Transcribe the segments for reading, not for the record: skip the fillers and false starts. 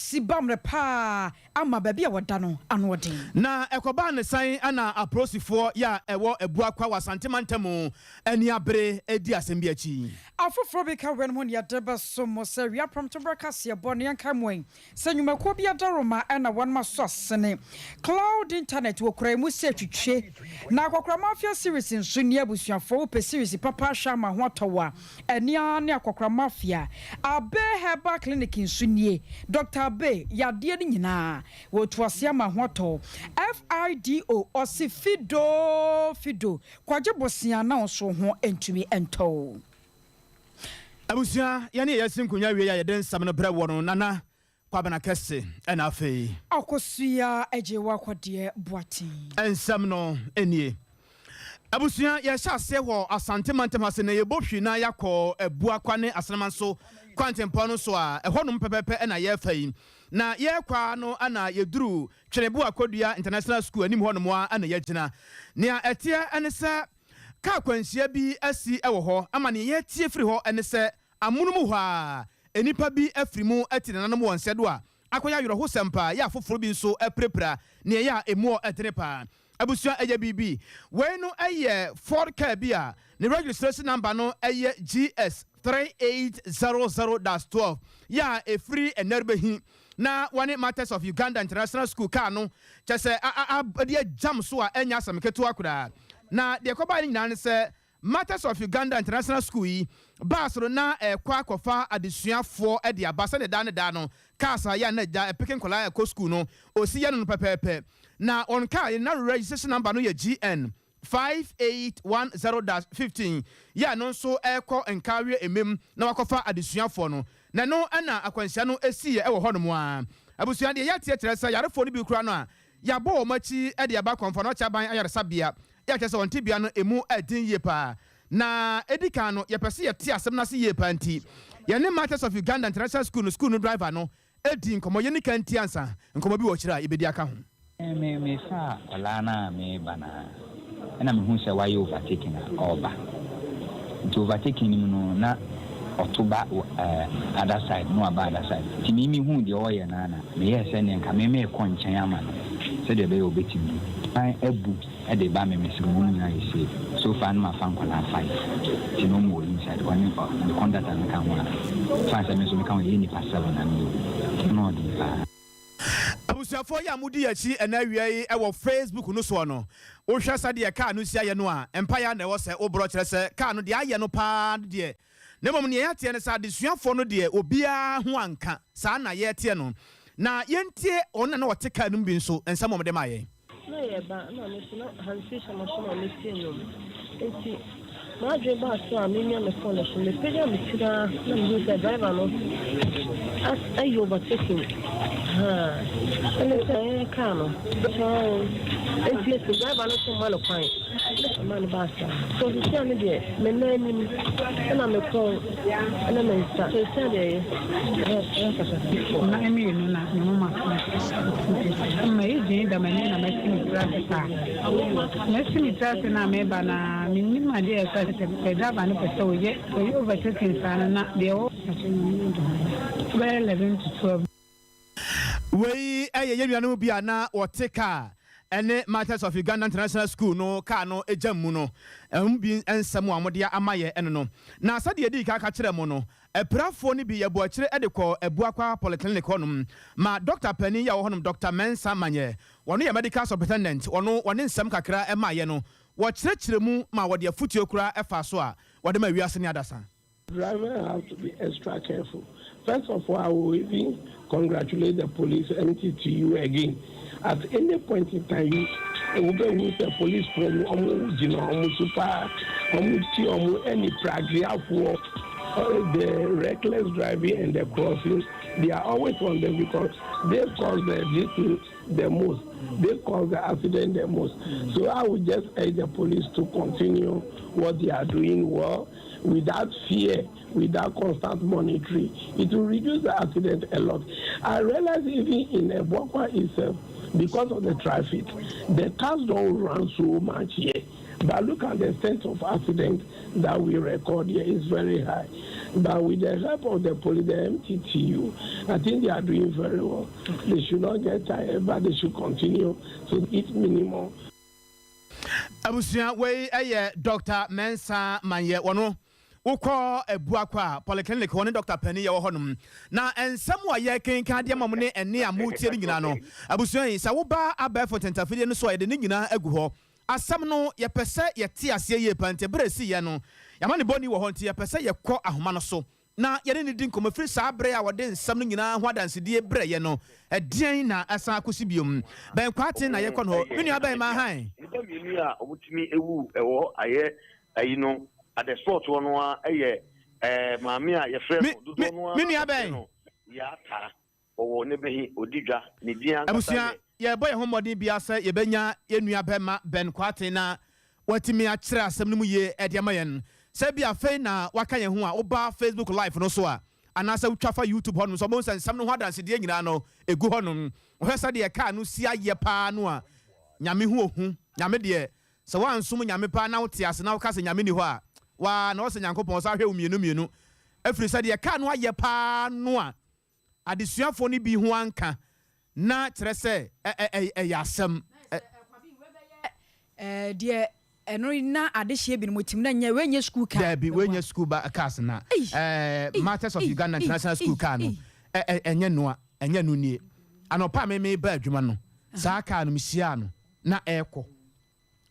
sibamre pa ama baby a wadano anodin na ekoba ne san ana aprosifo ya ewo ebua kwa wasantemantemu ani abere edi asembi achi afoforo be ka wen hon ya deba somo se wi apramto broadcast ye bone yanka moen sanyumako bia daroma na won ma sosene cloud internet wo kura mu se twitwe na akokora mafia series nso ni abusuafo pe series papa shama ho towa enia ne akokora mafia abe heba clinic nso nie Dr. B yade ni nyina wo tuase ma ho to FIDO osi fido kwaje bosia na nso ho entumi ento abusia yani yesinkunya wie ya yeden samno bre wono nana kwabana kesse ena afei akosua ejewa kwade boati ensamno enie abusia ya hyase wo asantemantam hase na yebohwi na yakọ ebua kwane asenamanso kwantempo no so a ehonum pepepe ena ye fai na ye kwa no ana yeduru twerebu akodua international school anim honum a ana yagina nea etia ene se ka kwansia bi asi ewo ho ama ne ye tie firi ho ene se amunumu ho a enipa bi afrimu atinananom wonsedo a akoya yoro ho sempa ya foforo bi nso aprepra ne ya emu etrepa abusua eya bibi we no eye 4K bia ne registration number no eye GS 3800-12 ya a free enerbehi na one Matters of Uganda International School ka no chese dia jam so a enya samketo akura na de koba ni nyina se Matters of Uganda International School yi basro na kwa kofa adesuafo e de abasa ne da no kasa ya na ja picking kola ko school no osi ya no pepepe na on car na registration number no ye GN 5810-15 ya no so eko enkawe emem na wakofa adesuafo no na no ana akwansia no esi e wo hono mo a abusua de ya tieteresa yarefo no bi kura no a ya bo machi e de aba konfo no chaban ayaresabia ya kese won tibia no emu adin ye pa na edika no ye pese ye tie asem na se ye pa nti ye ne Matters of Uganda International School no driver no edin komo ye ni kan ti ansa nkomo bi wo kira ibedi aka ho me fa wala na me bana ena me hu se why overtaking oba to overtaking no na otoba other side no about other side ti mi hu de oye na me yes ne nka me ko nchen ama se de be obetimi ai ebu e de ba me mesimu nya ise so far no ma fan kwala 5 ti no mo inside one the conduct and kan wa fa se me so me kan ye ni pasel na mi no di fa abusuafo ya mudi yachi ena wiei e wo Facebook no so no wo hwa sade e ka no sia ye no a empire na wo se obro kire se ka no de aye no pa de ne mom ne ya tie ne sa adesuafo no de obia ho anka sa na ye tie no na yentie on na wote ka no bi nso ensa mom de maye na ye ba na me so hansi sama so na me tie no enti ma je ba so a me nya me phone so me pega me tira na me se driver no as ayo ba taking ele se kano so enti se driver no so malo kwan man basta so se tia me de me na ni na me ko na me sta so se de na emi no na no ma ma yi da mani na machine traffic machine traffic na me ba na minni ma de ka se da ba no pese oye overtaking sana na de o 11 to 12 we yenuanu bia na woteka ene Matters of Uganda International School no ka no ejammu no bi ensam amode amaye eno no na sade edi ka kire mo no eprafo ni bi yebo akire edekọ ebuakwa polyclinic honum ma Dr. Penny ya honum Dr. Mensa Manye wono ye medical superintendent wono wone nsam kakra emaye no wo kire mu ma wode afutuo kura efa so a wode ma wiase ni adasa. Drivers have to be extra careful. First of all, I will even congratulate the police and to you again. At any point in time, you will be with the police from super, any pragia for the reckless driving and the crossing. They are always on them because they cause the most. They cause the accident the most. So I would just urge the police to continue what they are doing well without fear, without constant monitoring. It will reduce the accident a lot. I realize even in Ebokwa itself, because of the traffic, the cars don't run so much here. But look at the extent of accident that we record here is very high. But with the help of the police, the MTTU, I think they are doing very well. They should not get tired, but they should continue to eat minimum. Abusia, we Dr. Mensa Manye, one. Woko ebuakwa polyclinic one Dr. Penny ya honum na ensem wa ye kenka de mamune ene amutie nyina no abusua yi sa wo ba abefo tentafide no so ye de nyina agu ho asam no ye pese ye te ase ye pante bresi ye no yama ne boni wo ho nte ye pese ye kɔ ahoma no so na ye ne din komo firi sa abre a wode nsam no nyina ho adansede bre ye no edien na asan akosi biom ben kwate na ye kɔ no menu aban ma han nipa mienu a obutimi ewu ewo aye ayino at the sport one maami a ye frɛ no dodo no menu aban ya ta owo ne behi odidwa ne dia abusia ye boy homodin bia sɛ ye benya enu abema ben kwate na watimi a kyerɛ asɛm no mu ye ediama yen sɛ bia fei na waka ye ho a oba Facebook live no so a anasa utwafa YouTube hono so mo nsɛm no ho adanse de nyina no egu hono ohwɛ sɛ de ka no si aye pa no a nyame hu ohu nyame de sɛ wansom nyame pa na wote ase na woka sɛ nyame ni hɔ a wa na wose nyankopɔn sa hwɛ umienu afiri sɛ de ka no aye pa no a adesuafo ni bi ho anka na kyerɛ sɛ yasɛm deɛ eno na adehye bi no motim na nya wenye school car there be wenye school ba cars na Matters of Uganda International School car no enye no nie anopa me ba adwuma no saa car no misia no na ekɔ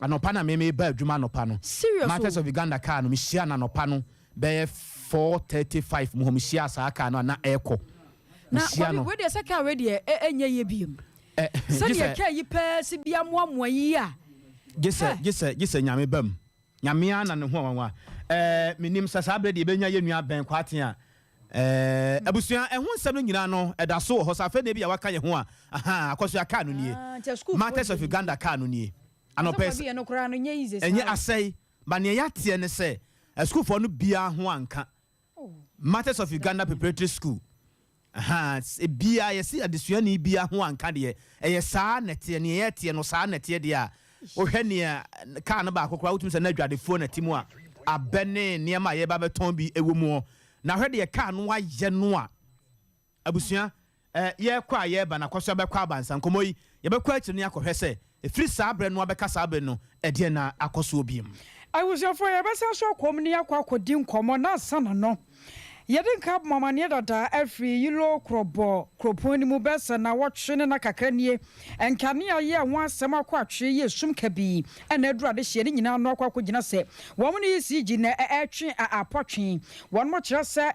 anopa na me ba adwuma no pa no Matters of Uganda car no misia na anopa no be 4:35 mo misia saa car no na ekɔ na we dey say car we dey enye ye biem say ye car yi pa si bia mo yi a gese nyame bam nyame ana ne ho wanwa minim sasa bre de benya ye nua ben kwate a abusua ehun nsɛm no nyina no ɛda so ho safa na bi a waka ye ho a akoso aka no nie Matters of Uganda car no nie anopes enye asai ba ne yate ne sɛ school for no bia ho anka Matters of Uganda Preparatory School bia yesi adesua ni bia ho anka de ɛyɛ saa nete ne yɛte no saa nete de a ohwɛ ne car no ba akokora wotum sɛ na adwadefo na timu a abene niema ye ba beton bi ewo mu na hwɛ de car no ayɛ no a abusua ye kwa ye ba na kwaso be kwa abansa nkomo yi ye be kwa akiri ne akɔhwɛ sɛ efiri saa abre no abɛka saa abre no ɛde na akɔso obiem awusiafo ye be sa so kom ne yakɔ akɔdi nkomo na sana no yɛde nka mamane dada afiri yilo kroponi mu bɛsa na wɔtwe ne na kakranie enkane aye ho asɛm akɔ atwe ye sum kabi ɛna adurade hye ne nyina no akɔ akɔgyina sɛ wɔn ne yisi na ɛtwe apɔtwe wɔn mo kyerɛ sɛ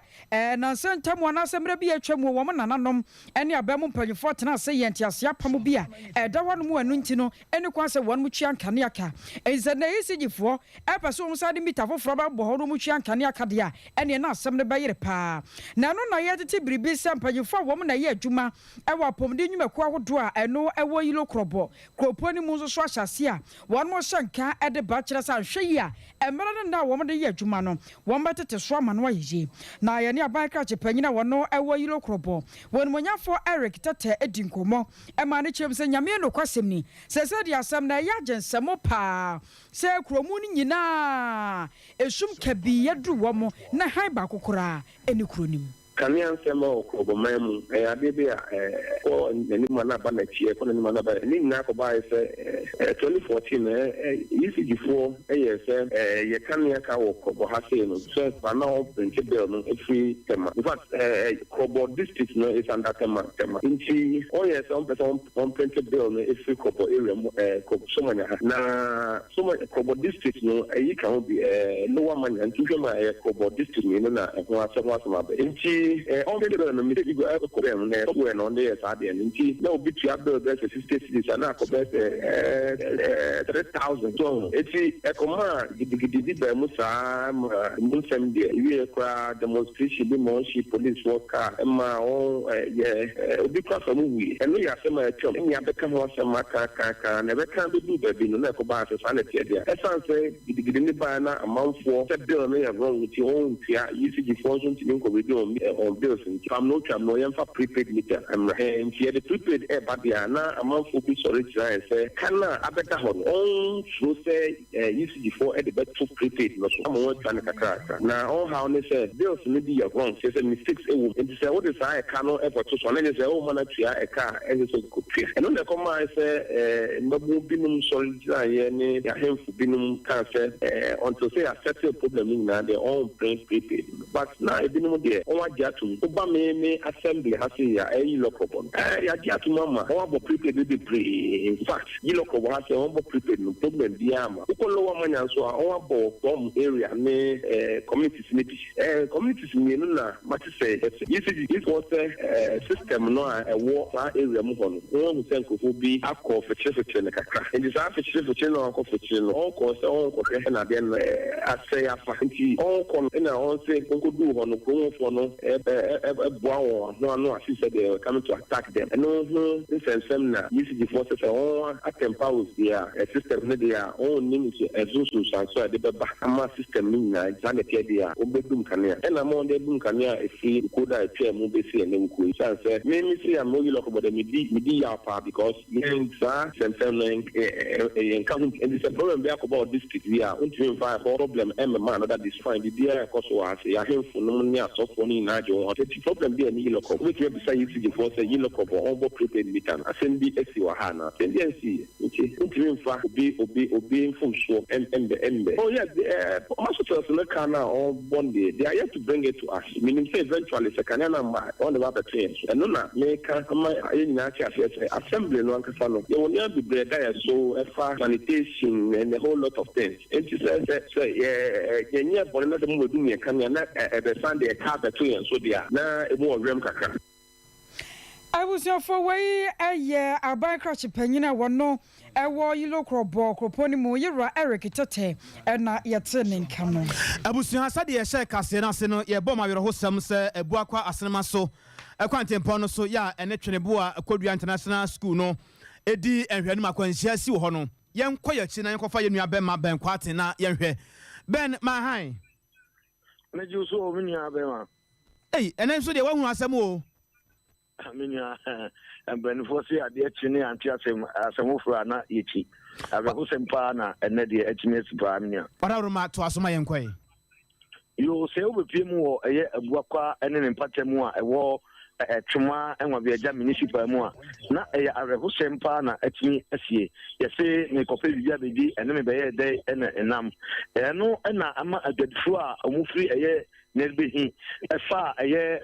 na nsɛntam wɔn asɛmra bi atwa mu wɔn nananom ɛne abɛm mpanyifo tena sɛ yɛntiase apam bi a ɛda wɔn mu anu nti no ɛne kwan sɛ wɔn mu twia nkane aka ɛnsɛ na yisi gifo ɛpɛ sɛ wɔn sa de mita foforɔ ba bɔ hɔ no mu twia nkane aka de a ɛne na asɛm ne bɛyere pa na no na yɛtete biribi sɛ mpanyifo a wɔn na yɛ adwuma ɛwɔ apɔmde nnwumako ahodo a ɛno ɛwɔ yilo kroponi mu nso so ahyase a wɔn mo hyɛ nka ɛde ba kyerɛ sɛ ahwɛ yi a ɛmɛrɛ no na wɔn de yɛ adwuma no wɔn bɛtete so ama no ayɛ na yɛne aban krakye panyin a wɔn ɛwɔ yilo wɔn monyafo Eric Tete edi nkomo ɛma ne kyerɛ sɛ nyame no kwasɛm ni sɛ de asɛm na ɛyɛ agyensɛm pa sɛ kromu ni nyinaa esum kabi yɛdu wɔn na han ba kokora ɛne kronim Kani ansema okroboman mu ade bi a ko nima na ba na chie ko nima na ba ni na ko ba se 2014 ECG4 se ye kania ka wo ko ha se no so ba na o print bill no free tema in fact Kobo district no is under tema inchi o yes on person on print bill no free Kobo area mu ko so manya na so manya Kobo district no yi kan bi lower manya ntuhwe ma Kobo district no na ho asema ba inchi already the mistake go ever come na software no dey sade nti na obi tua bill be 60 cities na ko be 3000 so eti ekoma gidigidi be musa musem de we kwa demonstration bi mo shi police worker ma o obi kwa so mu wi eno ya se ma etom nya be ka ho se ma ka na be ka be du be no na ko ba se sanity dia essence gidigidi ni ba na amanfo se bill no ya wrong ti on tia ECG function ti nko be do on bills nti am no yɛmfa prepaid meter nti yɛde prepaid ɛba deɛ na amanfo bi sɔre gyina sɛ kana abɛda hɔ no ɔnsuro sɛ UCG4 ɛde bɛto prepaid no so ama wɔatwa ne kakrakra na ɔnhaw ne sɛ bills no bi yɛ wrong sɛ mistakes ɛwɔ mu nti sɛ wode saa ɛka no ɛbɛto so ɔne sɛ woma no atua ɛka a ɛne sɛ kɔtua ɛno na ɛkɔmaa sɛ mmabu binom sɔre gyinaeɛ ne ahemfo binom kaa sɛ until sɛ yɛasɛte problem no nyinaa deɛ ɔmprɛ prepaid but na ebinom deɛ ɔwagye atom woba me assembly ha se yɛ ɛyi lɔkɔbɔ no yɛagye atom ama ɔwabɔ prepaid no bebree in fact yi lɔkɔbɔ ha sɛ ɔwabɔ prepaid no problem biara ma wokɔ lower manya nso a ɔwabɔ bɔm area ne communities ne bi communities mmienu na mate sɛ yɛsɛ system no a ɛwɔ saa area mu hɔ no wɔn sɛ nkurɔfoɔ bi akɔ fɛkyerɛfɛkyerɛ no kakra nti saa fɛkyerɛfɛkyerɛ no ɔkɔ fɛkyerɛ no ɔkɔ sɛ ɔnkɔhwɛ ɛna adeɛ no asɛ afa nti ɔnkɔ no ɛna ɔnsɛ nkɔduu hɔ no kuromfoɔ no ɛboa wɔn ano ase sɛ deɛ coming to attack them ɛno ho nsɛnsɛm na UCG4 sɛ wɔn atɛmpa wɔ deɛ a system no deɛ a ɔnnim sɛ ɛsososanso a ɛde bɛba ama system no nyinaa saa na ɛteɛ deɛ a wɔbɛdum kanea ɛna ma wɔde dum kanea ɛfiri koda ɛtwa mu bɛsi ɛnɛ wukuo ɛsiane sɛ memi sɛ a mɔyi lɔkɔbɔ dɛ medi yaw paa because yɛn saa sɛnsɛm no yɛnka ho nti sɛ problem bi akɔba wɔ district bi a wontumi mfa ɛhɔ problem ɛmɛma another district biribiara ɛkɔ so wɔ ase yɛahemfo nom ne asɔfoɔ no nyinaa gye wɔn nti problem bi a ne yi lɔkɔbɔ wobɛtumi abisa UCG4 sɛ yi lɔkɔbɔ ɔmbɔ prepaid meter no asɛm bi asi wɔ ha na asɛm bi ansi nti wontumi mfa obi mfomsoɔ ɛmbɛ hospitals no ka no a ɔbɔ deɛ they are yet to bring it to us meaning sɛ eventually sɛ kanea no mma ɔne babɛto yɛn so ɛno na meka ama yɛ nyinaa te aseɛ sɛ assembly no ankasa no yɛwɔ nea bebree da yɛ so ɛfa sanitation and a whole lot of things nti sɛ yɛnyɛ bɔne na sɛ mobɛdum yɛ kanea na ɛbɛsan de ɛka bɛto yɛn so deɛ a na ɛmu wɔ werɛm kakra abusuafo wei ɛyɛ aban krakye panyin a wɔno ɛwɔ yilo krɔbɔ kropɔ ne mu yɛwura Eric Tete ɛna yɛte ne nka no abusua sɛdeɛ yɛhyɛ kaseɛ no ase no yɛbɔ ma werɛhosɛm sɛ abuakwa asenema so ɛkwantempɔn no so yɛ a ɛne twenebo a Kodua International School no ɛdi nhwɛ no mu akwanhyia si wɔ hɔ no yɛnkɔ yɛkyi na yɛnkɔfa yɛnnua bɛma bɛnkwate na yɛnhwɛ bɛn mahan Meju so omunya bɛma ɛnɛ nso deɛ wahu asɛm o Aminia mbanifo se ade akyi ne ante asɛmofo na yɛkyi abɛho sɛmpa na ɛnɛ deɛ akyi asipa aminia pararoma to asoma yɛnkɔe yo sɛ wobɛpie mu wɔ ɛyɛ abuakwa ɛne ne mpata mu a ɛwɔ twoma ɛnwabiagya municipal mu a na ɛyɛ abɛho sɛmpa na akyi asie yɛse ne kɔpɛ bibia bɛdi ɛne me bɛyɛ dɛ ɛna ɛnam ɛno ɛna ama adwadifo a ɔmofiri ɛyɛ nerbehi ɛfa ɛyɛ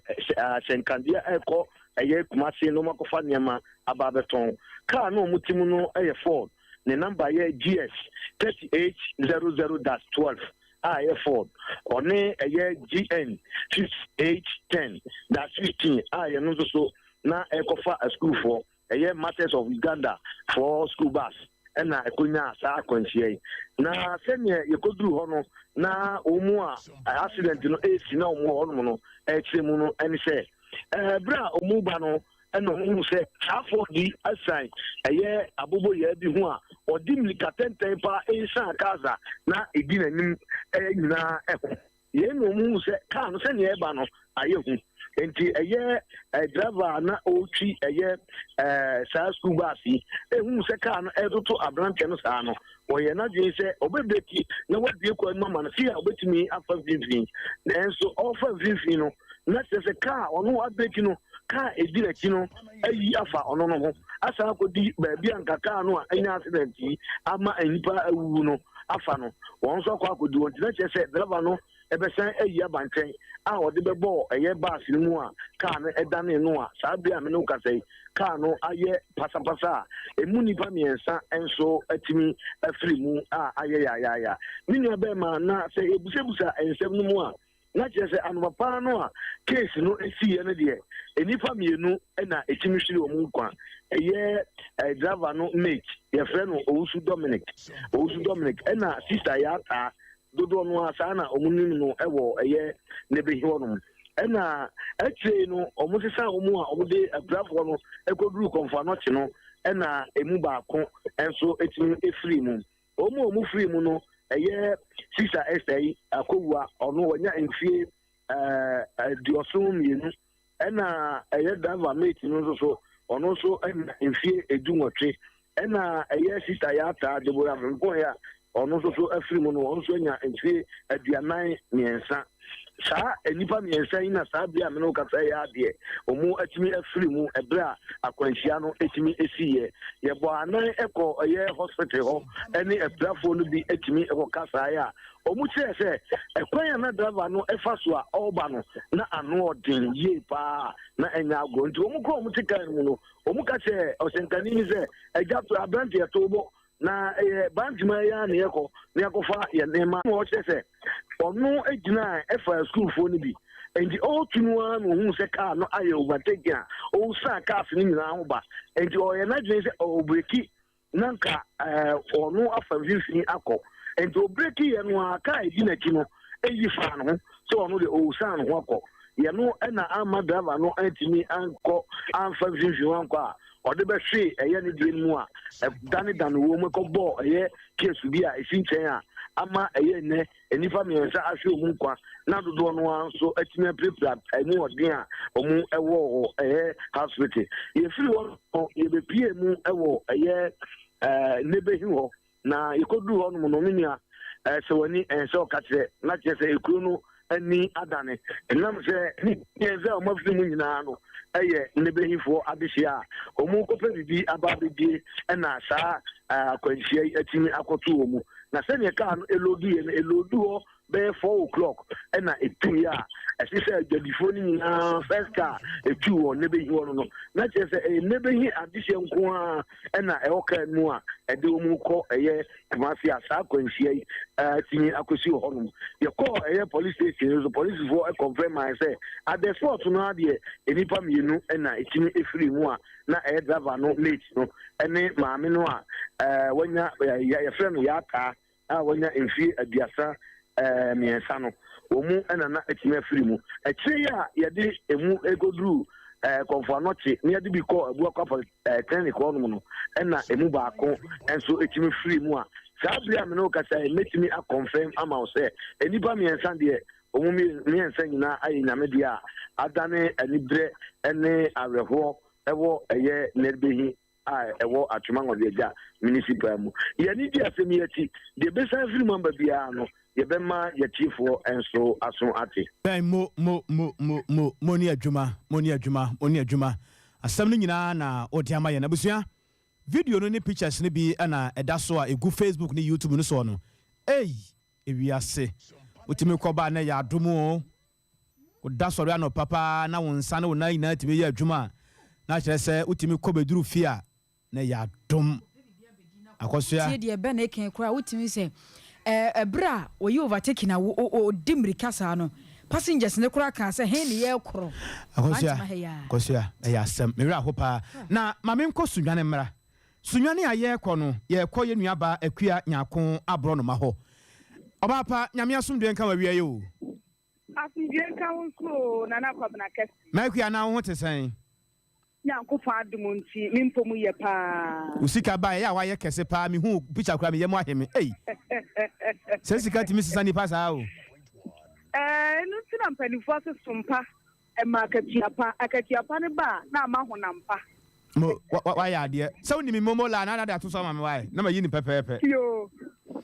sɛnkandeɛ ɛkɔ ɛyɛ kumase no makɔfa nneɛma aba bɛtɔn kaa no ɔmutimu no ɛyɛ Ford ne number yɛ GS 3800-12 a ɛyɛ Ford ɔne ɛyɛ GN 5810-15 a ɛyɛ no nso so na ɛkɔfa a school for ɛyɛ Masters of Uganda for school bus ɛna ɛkɔnya saa akwanhyia yi na sɛnea yɛkɔduru hɔ no na ɔmu a accident no ɛsi na ɔmu hɔ nom no ɛkyerɛ mu no ɛne sɛ bere a ɔmu ba no ɛna ɔmu sɛ afɔ di asan ɛyɛ abobo yɛ bi ho a ɔdi milika tɛntɛn pa ɛnsan kaasa na ɛdi n'anim ɛyɛ nyinaa ɛho yɛn na ɔmu sɛ kaa no sɛnea ɛba no ayɛ ho nti ɛyɛ driver na ɔtwi ɛyɛ saa school bus yi ɛhu sɛ kaa no ɛtoto aberanteɛ no saa no wɔyɛ n'adwene sɛ ɔbɛbreki na wɔabie kwan no ama no fie a ɔbɛtumi afa mfimfini nanso ɔfa mfimfini no na kyerɛ sɛ kaa ɔno wabreki no kaa ɛdi n'akyi no ayi afa ɔno no ho asan akɔdi baabi a nka kaa no a ɛnya accident yi ama nnipa awuwu no afa no wɔn nso akɔ akɔdi wɔn nti na kyerɛ sɛ driver no ɛbɛsan ayi abantwɛn a ɔde bɛbɔ ɛyɛ baas no mu a kaa no ɛdane no a saa bere a mene wokasa yi kaa no ayɛ pasapasa a ɛmu nnipa mmiɛnsa nso atumi afiri mu a ayɛ yaayaaya ne nua bɛrima na sɛ ɛbusabusa nsɛm no mu a na kyerɛ sɛ anopapaa no a case no ɛsiiɛ no deɛ nnipa mmienu na ɛtumi hwere wɔn nkwa ɛyɛ driver no mate yɛfrɛ no Owusu Dominic ɛna sister yɛ ataa dodoɔ no a saa na ɔmo nim no ɛwɔ ɛyɛ n'ebehi hɔnom ɛna akyire no ɔmo sesa ɔmo a ɔmo de abrafoɔ no ɛkɔduru kɔnfa n'ɔkye no ɛna emu baako ɛnso etumi efiri mu ɔmo firi mu no ɛyɛ sister Esther yi akowua ɔno wɔnya mfie dioso mienu ena eye driver mate no so ono so en enfie edunwotwe ena eye sister ya ta de bo ya mpo ya ono so afiri mu no ono so nya enfie aduanan miensa saa enipa miensa ina saa bia me no kasa ya de omu atimi afiri mu ebra akwanhia no etimi esiye ye bo anan eko eye hospital ho eni ebrafo no bi etimi eko kasa ya omu se ekwan na driver no efa so a oba no na ano odin ye pa na enya agro nti omu ko omu tika mu no omu ka se osenkani ni se ejato abranti etobo na banjima ya na yeko na yakofa ye nema mo se ono ejina efa school fo ni bi enti o tunua no hu se car no aye overtake a o sa car ni nyina ho ba enti o ye na dwen se o breki nanka ono afa vifini akọ enti o breki ye no aka edi na ki no eyi fa no so ono de o sa no ho akọ ye no na ama driver no antimi anko amfa vifini anko a ode be hwe eye ne die mu a dane wo mu ko bo eye case bi a esinchen a ama eye ne enifa miensa ahwe omu kwa na dodo no anso atime prepare enu odin a omu ewo hospital ye firi wo ye be pie mu ewo eye nebehi ho na ikodu ho no no minia se wani ense okatre na chese ekuru no ani adane enam se ni ense o mafiri mu nyina no eye nebehifo adehia omu kope bibi ababedi na saa akwanhia atimi akoto omu na se ne ka no elodu ho be 4 o'clock na etu ya asise adifo ni na first car etu ho nebehi ho no na chese nebehi adehia nko a na ewoka mu a ede omu ko eye kumasi asa akwanhia atimi akosi ho no ye call eye police station so police for confirm I say at the spot no ade enipa mienu na etimi efiri mu a na eye driver no late no ene maame no a wanya ya friend ya ka wanya emfie aduasa miensa no omu na etimi efiri mu ekire ya ye de emu egodru konfanoche ne de bi ko abu akwa clinic ho no na emu baako enso etimi free mu a sabria me no kasa metimi a confirm ama o se enipa miensa de omu miensa nyina ayi nyame dia adane anibre ene areho ewo eye nerbehi ewo atuma ngobia municipal mu ye ni dia se mi ati de besa free member bia no ye be ma ye tifo enso aso ate ben mo ni adwuma asam no nyina na odiama ye na busua video no ni pictures ni bi na eda so a egu Facebook ni YouTube no so no ewiase utimi koba na ya adomo o da sori ano papa na wonsa na wona ina tibe ya adwuma na kire se utimi kobeduru fia na ya adom akosoa tie de be na eken kura utimi se bra wo yi overtake na o dimri kasa no passengers ne kura kan se he ne ye koro akosoa ya asem me wura hopa na mame nko sunwane mra sunwane aye kɔ no ye kɔ ye nuaba akua nyako abro no ma ho obapa nyame asomdwe nka wawie ye o asomdwe nka wo so na na kwabna kese ma akua na wo ho tesen nyanko fa adumunti mimpomu ye pa usika ba ya wa ye kese pa mi hu picture kura mi ye mo aheme se sika timi sisani pa sa o no tina mpanifo se Sompa ma akatiapa ne ba na ma honampa mo wa ya de se woni mi momo la na da to so ma me wa na ma yi ni pepepe yo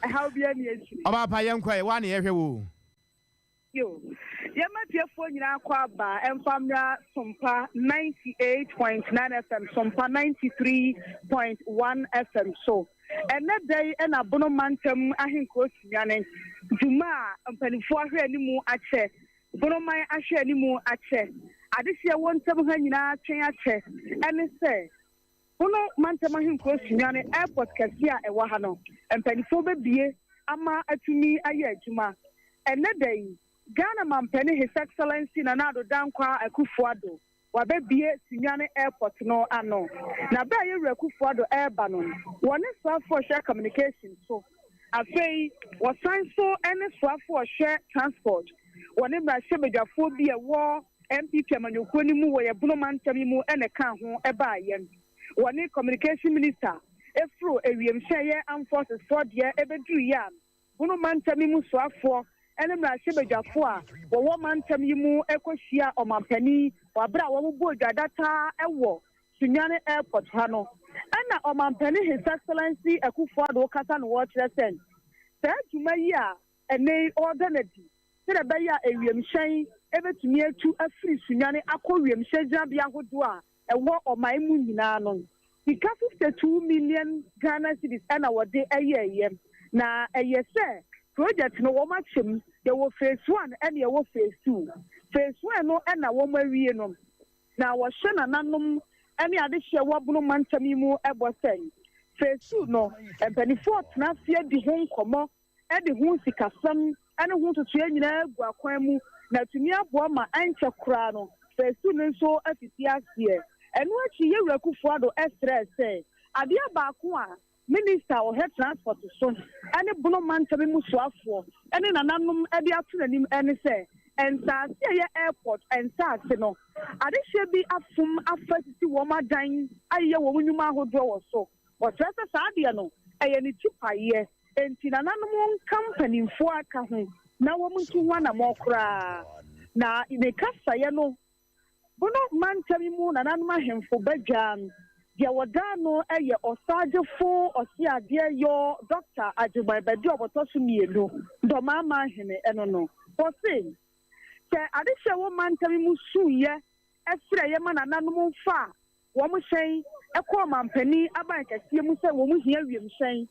I how be any issue oba pa ye nkwa wa na ye hwe wo yo ye ma tiefo nyina kwa ba emfamra Sompa 98.9 FM Sompa 93.1 FM so ene day na bono mantem ahenko sinyane juma mpanifo ahwe animu ache bono man ahwe animu ache adehia wontam ha nyina twen ache ene se bono mantem ahenko sinyane airport kasia ewa ha no mpanifo bebie ama atumi aye adwuma ene day Ghana mampene His Excellency Nana Dankwa Akufo-Addo wabebie sinyane airport no ano na ba ye Akufo-Addo airba no woni swafo share communication so afei wasan so ene swafo share transport woni mra shebedwafo bi e wo MPP amanyoko ni mu wo ye buno mantami mu ene kan ho eba ye woni communication minister efro ewiem hye armed forces for de ebedru ya buno mantami mu swafo ene mra hyebejafo a wo mantam yi mu ekohia omampani wabra wo bo dwadata ewo Sunyane airport hano ana omampani his excellency Akufo-Addo kasa no wo kire sen sa djuma yi a ene ordanadi se be ya ewiemhyen ebetumi atu afiri Sunyane akọwiemhyen jabia hodo a ewo oman mu nyina no ika 52 million Ghana cedis ana wode ayeye na eyese project no wo machem de wo phase 1 and ye wo phase 2 phase 1 no na wo mawie no na wo hye na nanom ene ade hye wo bunu mantami mu ebosen phase 2 no empanifo tena fie di ho nkomo e di ho sikasam ene ho tutu anyina agu akwan mu na tumi abo ma anche kura no phase 2 nso afisi asie eno achi ye Akufo-Addo stress ade abaako a Minister or head transport so any bunu mantami mu soafo any nananom e de ato nanim ene se ensa se airport ensa se no ade hye bi afum afasisi wo madan aye wo nyuma ahodo wo so o trasa saade no eye ni tipaye enti nananom company fo aka ho na wo muntu ho na mo kra na ne kasa ye no bunu mantami mu nananom ahemfo badwan dia wadano eye osagefo osiade yo Dr. Ajibabedi obotosu mielu do mama hene eno no o se ade hye wo mantami mu suye efre ye mana nanom fa wo mo hyen ekọ mampani aban kase mu se wo mo hia wiem hyen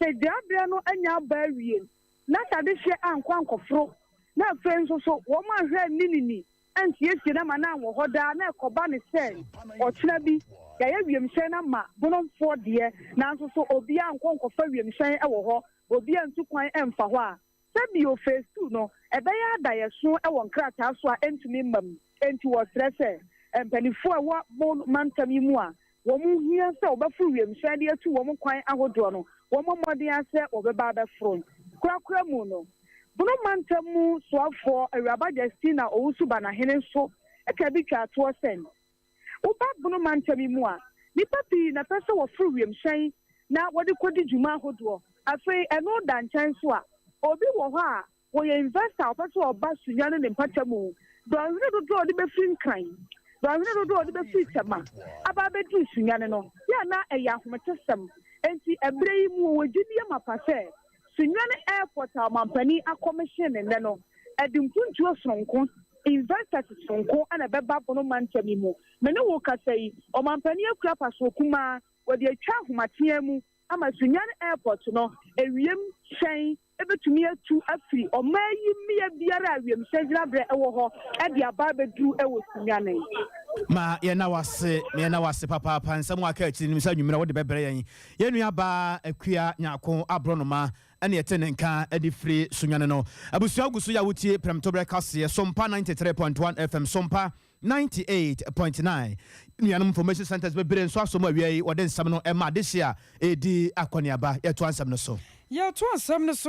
se diabre no anya ba wie na ade hye ankwa ankofro na fe nso so wo ma hwe ninini antie na mana wo hoda na ekoba ne se otena bi ya wiemhyen na ma bonomfo de na nso so obi ankonkofa wiemhyen ewo ho obi antu kwan emfa ho a sabi o phase 2 no ebe ya da yeso ewo nkrata so a entumi mam enti wo stress empanifo a wo mantami mu a wo mu hia se obafu wiemhyen de atu wo mu kwan ahodo no wo mu modern ase obeba be front kura mu no bono mantamu soafo awuraba Justina owusu bana hene so eka bi twa to sen uba bono mantami mu a nipa pi na pese wo furu wiemhyen na wode kodi djuma hodo afei eno da nchan so a obi wo ho a wo ye investor opese oba Sunyane ne mpatamu do ahune do ode be fin kan do ahune do ode be fi tema aba be du Sunyane no ya na eya hometesem enti ebre yi mu wo gidi mapase Sunyane airport a mampani a commission ne no edimpuntu osronko investors sonko ana beba bono mantami mu mene wo kasai o mampani akura paso kuma wo de atwa homatea mu ama Sunyane airport no ewiem hyen ebetumi atu afiri o mayi miya biara awiem hyengira bre ewo ho e de aba beduru ewo Sunyane ma ye na wase papa pansam aka akiri nim sa nwumira wo de bebre yen ye nua ba akua nyako abronoma ene yete nka edi free Sunyane no abusua gusu ya wutie premtobre kase Sompa 93.1 FM Sompa 98.9 nuanum information centers bebre nso asomo awiai wode nsam no ema desia edi akoniaba yeto ansam no so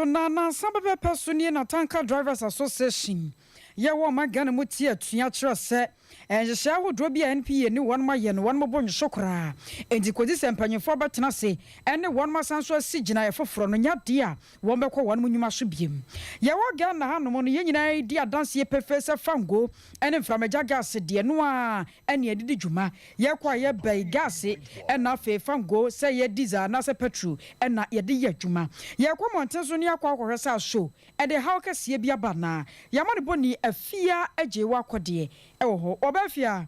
na sababe personi na tanker drivers association ye wo magana mutie atua kire se enhye ahodo bia NPA ni won ma ye no won mo bonyo shokora enti kodi se mpanyefo betena se ene won ma sanso asigina ye foforo no nyade a won bekọ won mo nyuma so biem ye wo Ghana hanom no ye nyina di adanse ye pefese fango ene mframaja gas de no a ene edidi djuma ye kwa ye bai gas ena fe fango se ye diesel na se petrol ena ye de ye djuma ye kwa montenso ne akwa akohwesa show e de how kase bia bana yamane boni afia agye wa kode ewo ho obafia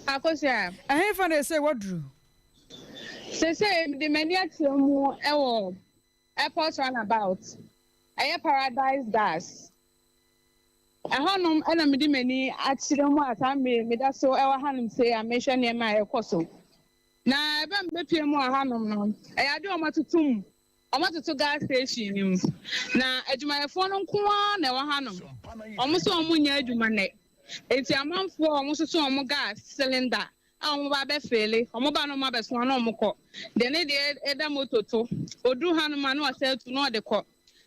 akosia fa na say wadru say the many atimu ewo airport runabout aye paradise gas ahonom ana medi mani akyeremu atame meda so ewo hanom say amehwe ne ma ekoso na ebe mbepie mu ahonom no ayade omatutu gas station nim na adwumayefo no nkoa na ewo hanom omuso omunya adwuma ne enti amanfo omusoso omu gas cylinder omu ba be fele omu ba no ma be so na omu kọ de ne de eda mototo odu hanom ma no asetu no de kọ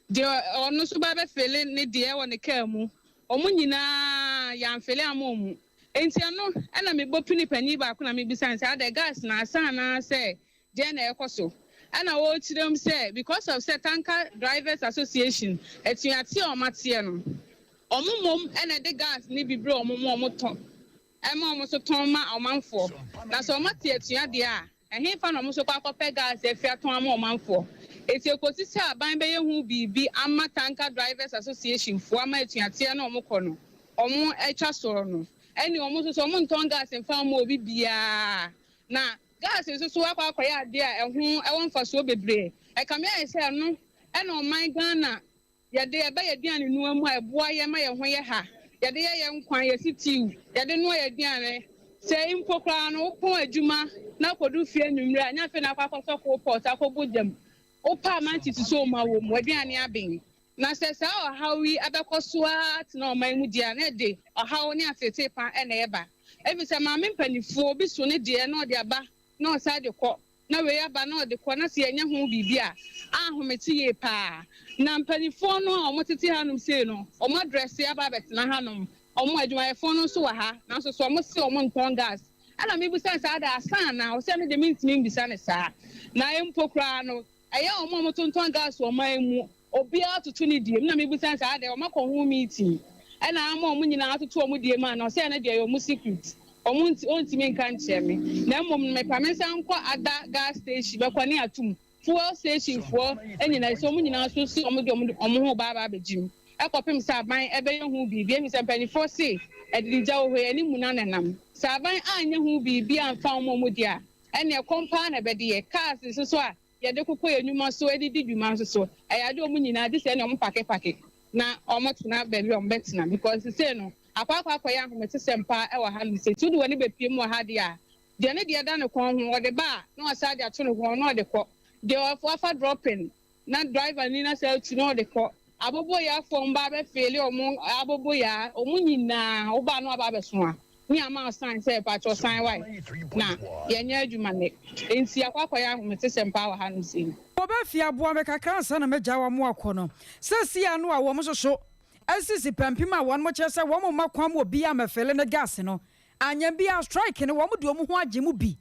de onu so ba be fele ne de e woni ka mu omu nyina ya mfele amomu enti ano na me bopini pani ba ko na me bisan say ade gas na asa na say je na ekoso and I watch them say because of Tanker Drivers Association, it's your Matiano. Mum and the gas need be bro, Momoton. I'm almost a toma or man for. That's all Matia, dear. And he found almost a papa gas if you're to man for. It's your position by who be Amma Tanker Drivers Association for my Tiano Mokono. Or more Sorno. Any almost someone tongue gas and found more bibia. Now, gas is so up our dear and whom I want for so be brave. I come here and say no, and on my Ghana. Ya de ba ya diane no amu aboa ya ma ya ho ye ha ya de ya nkwan ya sitiu ya de no ya diane se impokra no pon adwuma na kodu fie nwumre anya fe na kwakọsọ ko port akobodam o pa manti to so ma wo mo aduane aben na se sa o hawi abekosoa na o man mu dia na de o hawo ne afete pa na eba ebi se ma mpanifo bi so ne de na o de aba na o sa de kọ na we aba na o de kọ na se anya ho bibia ahometi ye pa na mpanifo no omotete hanum sei no omo address ya ba betina hanum omo adwumayefo no so wa ha na so so omo se omo nton gas ana me busa sa da asan na o se me de mintimi bisa ne sa na empokra no eye omo tonton gas o man mu obi atutu ne die na me busa sa da omo ko hu meeting ana ama omo nyina atutu omo die ma na o se na de omo secret omo ontimi nkan cheme na mom me pamesa nko ada gas station be kwani atum fuel station for any na so munyina so si omo ho baba begim ekopem saban ebe ye hu bibi emi se penifo se edija wo he ani muna nanam saban anya hu bibi amfa omo dia ene kompa na be de cars so a ye de kokọ enuma so edidi dwuma so eya de omo nyina de se ne omo pake na omo tena be bi omo betina because say no akwa ya hu mete sempa e wa ha no se tudu woni be piem wa ha dia de ne de da ne kon ho de ba na wasa de ato ne ho na de kọ they were for dropping not driver nina say to know the call aboboya from babe fail omo aboboya omo nyina oba no aba beso a ni ama sign say patcho sign why na yenye adwuma ne enti akwakwaya ahomete sempa wa hanu sei oba fi aboa me kakra nsa na meja wa mo akono sesi anu a wo mo soso asisi pampim a won mo chese wo mo makwam obi amefele ne gas no anya bi a strike ne wo mo de omo ho agye mu bi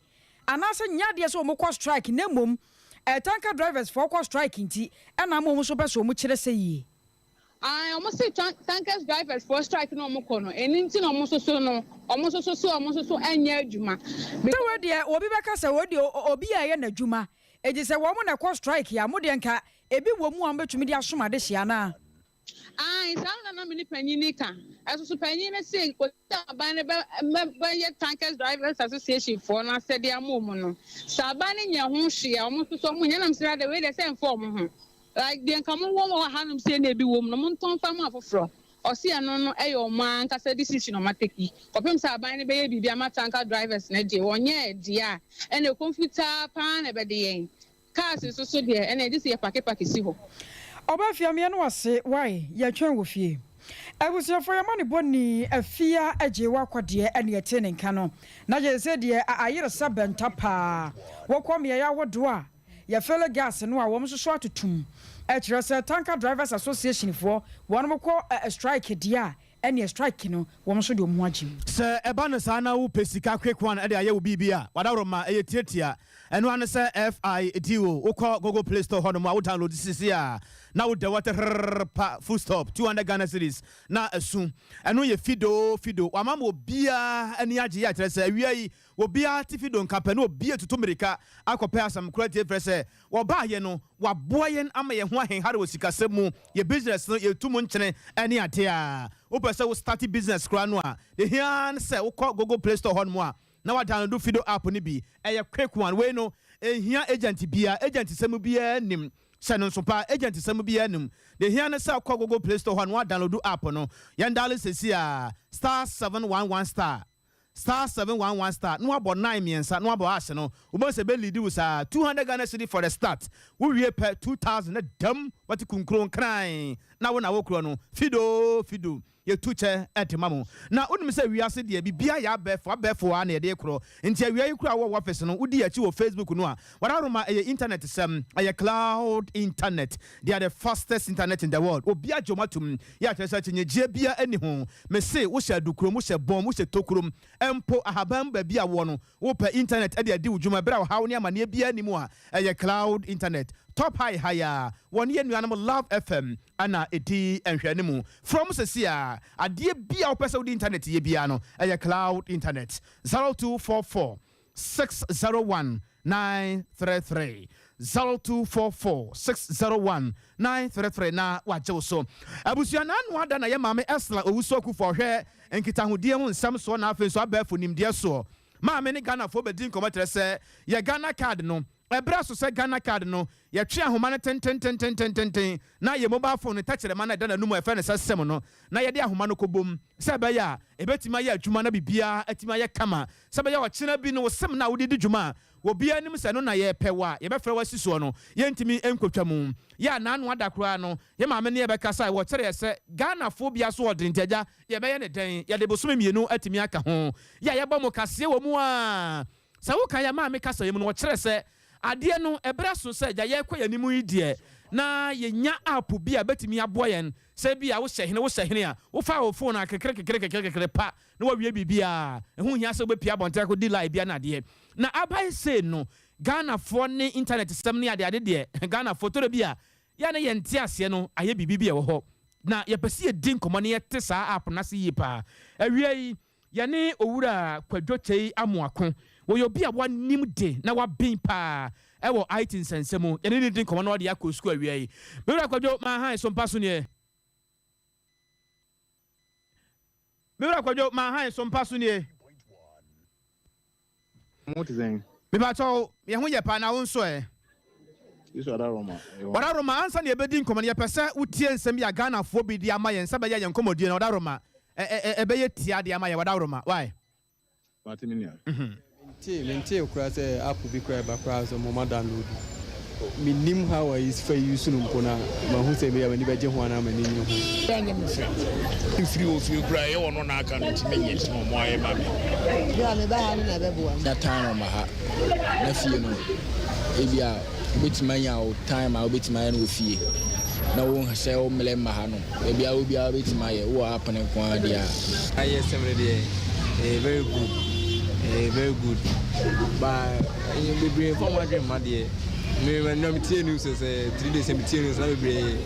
anase nyade so omo kwa strike ne mom tanker drivers for kwa striking ti na mo so beso mo kire se yi I almost say tankers drivers for strike no mo kono eninti no mo so anya adwuma be we de obi beka se we de obi aye na adwuma eji se wo mo na kwa strike ya mo de nka ebi wo mu am betumi de asoma de hia na sound na mini panini ka so panini say ko taban be tankers drivers association for na said ya mo no saban nya ho hia mo so mo nya nam sira de we de say inform ho like den come wo hanum say na bi wo no mo nton fam afofro o se no no e yo man ka say decision o mateki kopem saban ne be ye bibia ma tanker drivers na de wonye dia e na computer pan e be de yen cars so de e na de say pake si ho oba fiamia no wase why ya twen wo fie abusuafo ya mane boni afia agye wakwade ene yete ne nka no na je se de ayere sabenta pa wokom ya wodo a ya fele gas no a wo msoso atutum kire se tanker drivers association for won mo ko strike dia ene strike no wo mso de omu agye se eba no sa na wo pesika quick one e de aye wo bibia wadawro ma eye tietia eno ane se FIDO wo ko Google Play Store hono ma wo download sisi a na wo de water full stop 200 Ghana cedis na asu eno ye fido wa mama obia ani agye ya kire se awia yi obia ti fido nkape na obia tutu merika akope asam kurati efrese wo ba ye no wa boyen ama ye ho ahenhare wo sikasemu ye business no ye tumu nkyene ani ate a wo pese wo start business kra no a de hian se wo ko Google Play Store hono a na wa download fido app ni bi eye quick one we no ehia agent bia agent semu bia nim seno Sompa agent semu bia nim de hian se ko Google Play Store hono wa download app no yan dial sesi a *711 *711 no abo 9 miensa no abo ase no wo bo se be lead with 200 Ghana cedi for the start wo wie per 2000 na dam what kunkron kran na wo na wo kro no fido ye tuche etemamu na onim se wiase de bibia ya abefo a na ye de kro nti awia yi kura wo office no udi achi wo Facebook no a wararoma internet sem cloud internet. They are the fastest internet in the world. Obia jomatum ya twese chenye bia ani ho me se wo sha dukrom wo sha bom wo sha tokrom empo ahaban ba bia wo no wo pa internet e de adi wudwuma bra wo hawo ne amane bia ani mu a cloud internet. Top higher one year nuanum Love FM ana eti enhwane mu from sesia ade bia wo pese wo di internet ye bia no cloud internet 0244 601 933 0244 601 933 na wajew so abusuana no ada na ye mame Esla owuso akufo hwe enkita hodie mu nsam so na afi so abafo nimde so mame ne Ghana fo bedin komatere se ye Ghana card no ebra so se Ghana card no ye twe ahoma ne ten na ye mobile phone touchere ma na da na numu efe ne sesem no na ye de ahoma no kobom se ba ya ebetima ye adwuma na bibia atima ye kama se ba ya ochena bi no sem na wodi dwuma obi anim se no na ye pewa ye befre wasiso no ye ntimi enkotwamu ya na anu adakora no ye maame ne ye bekasa wo kere se Ghana fo bia so odintaja ye be ye ne den ye de bosome mienu atimi aka ho ya ye bom kase wo mu a sa wo kan ya maame kasa ye mu no wo kere se ade no ebra so se ja ye kwayanimu idie na ye nya app bia betimi aboyen se bia wo hyehene a wo fa wo phone akekere pa na wo wie bibia ehu hia se obepia bonta ko di live bia na de na abai se no Ghana for ne internet system ne ade de Ghana photo bia ya ne ye ntia ase no aye bibia wo ho na ye pese ye din komo ne ye te sa app na se yi pa awie ye ne owura kwadwochei amoako wo yo bia wanim de na wabin pa ewo IT nsensemu ye ne din komo na ode akọ school awie owura kwadwo ma han Sompa so ne owura kwadwo ma han Sompa so ne what is saying me ba to ye ho ye pa na wo nso iso adaroma ansa ne ebedi nkomo ye pese utie nsem ya Ghana fo bi di ama ye nsa ba ye nkomodie na adaroma ebe ye tia di ama ye adaroma why Martinian Mente okura se app bi kura ba kura so mo ma download minim how is for use no mpona ma hu se be ya ni beje ho ana ma ni nyu enye mi se ifri ofi kura ye wono na aka no timenye timo mo aye ba me ya me ba ha no na be bo am that time ma ha na fie no ebia betimanya o time a betimanya no fie na wo hye o mele ma ha no ebia obia betimanya wo apane kwa dia aye semre de very good very good but you be bring for my dream my dear me when no metie news say 3 days metie news na be bring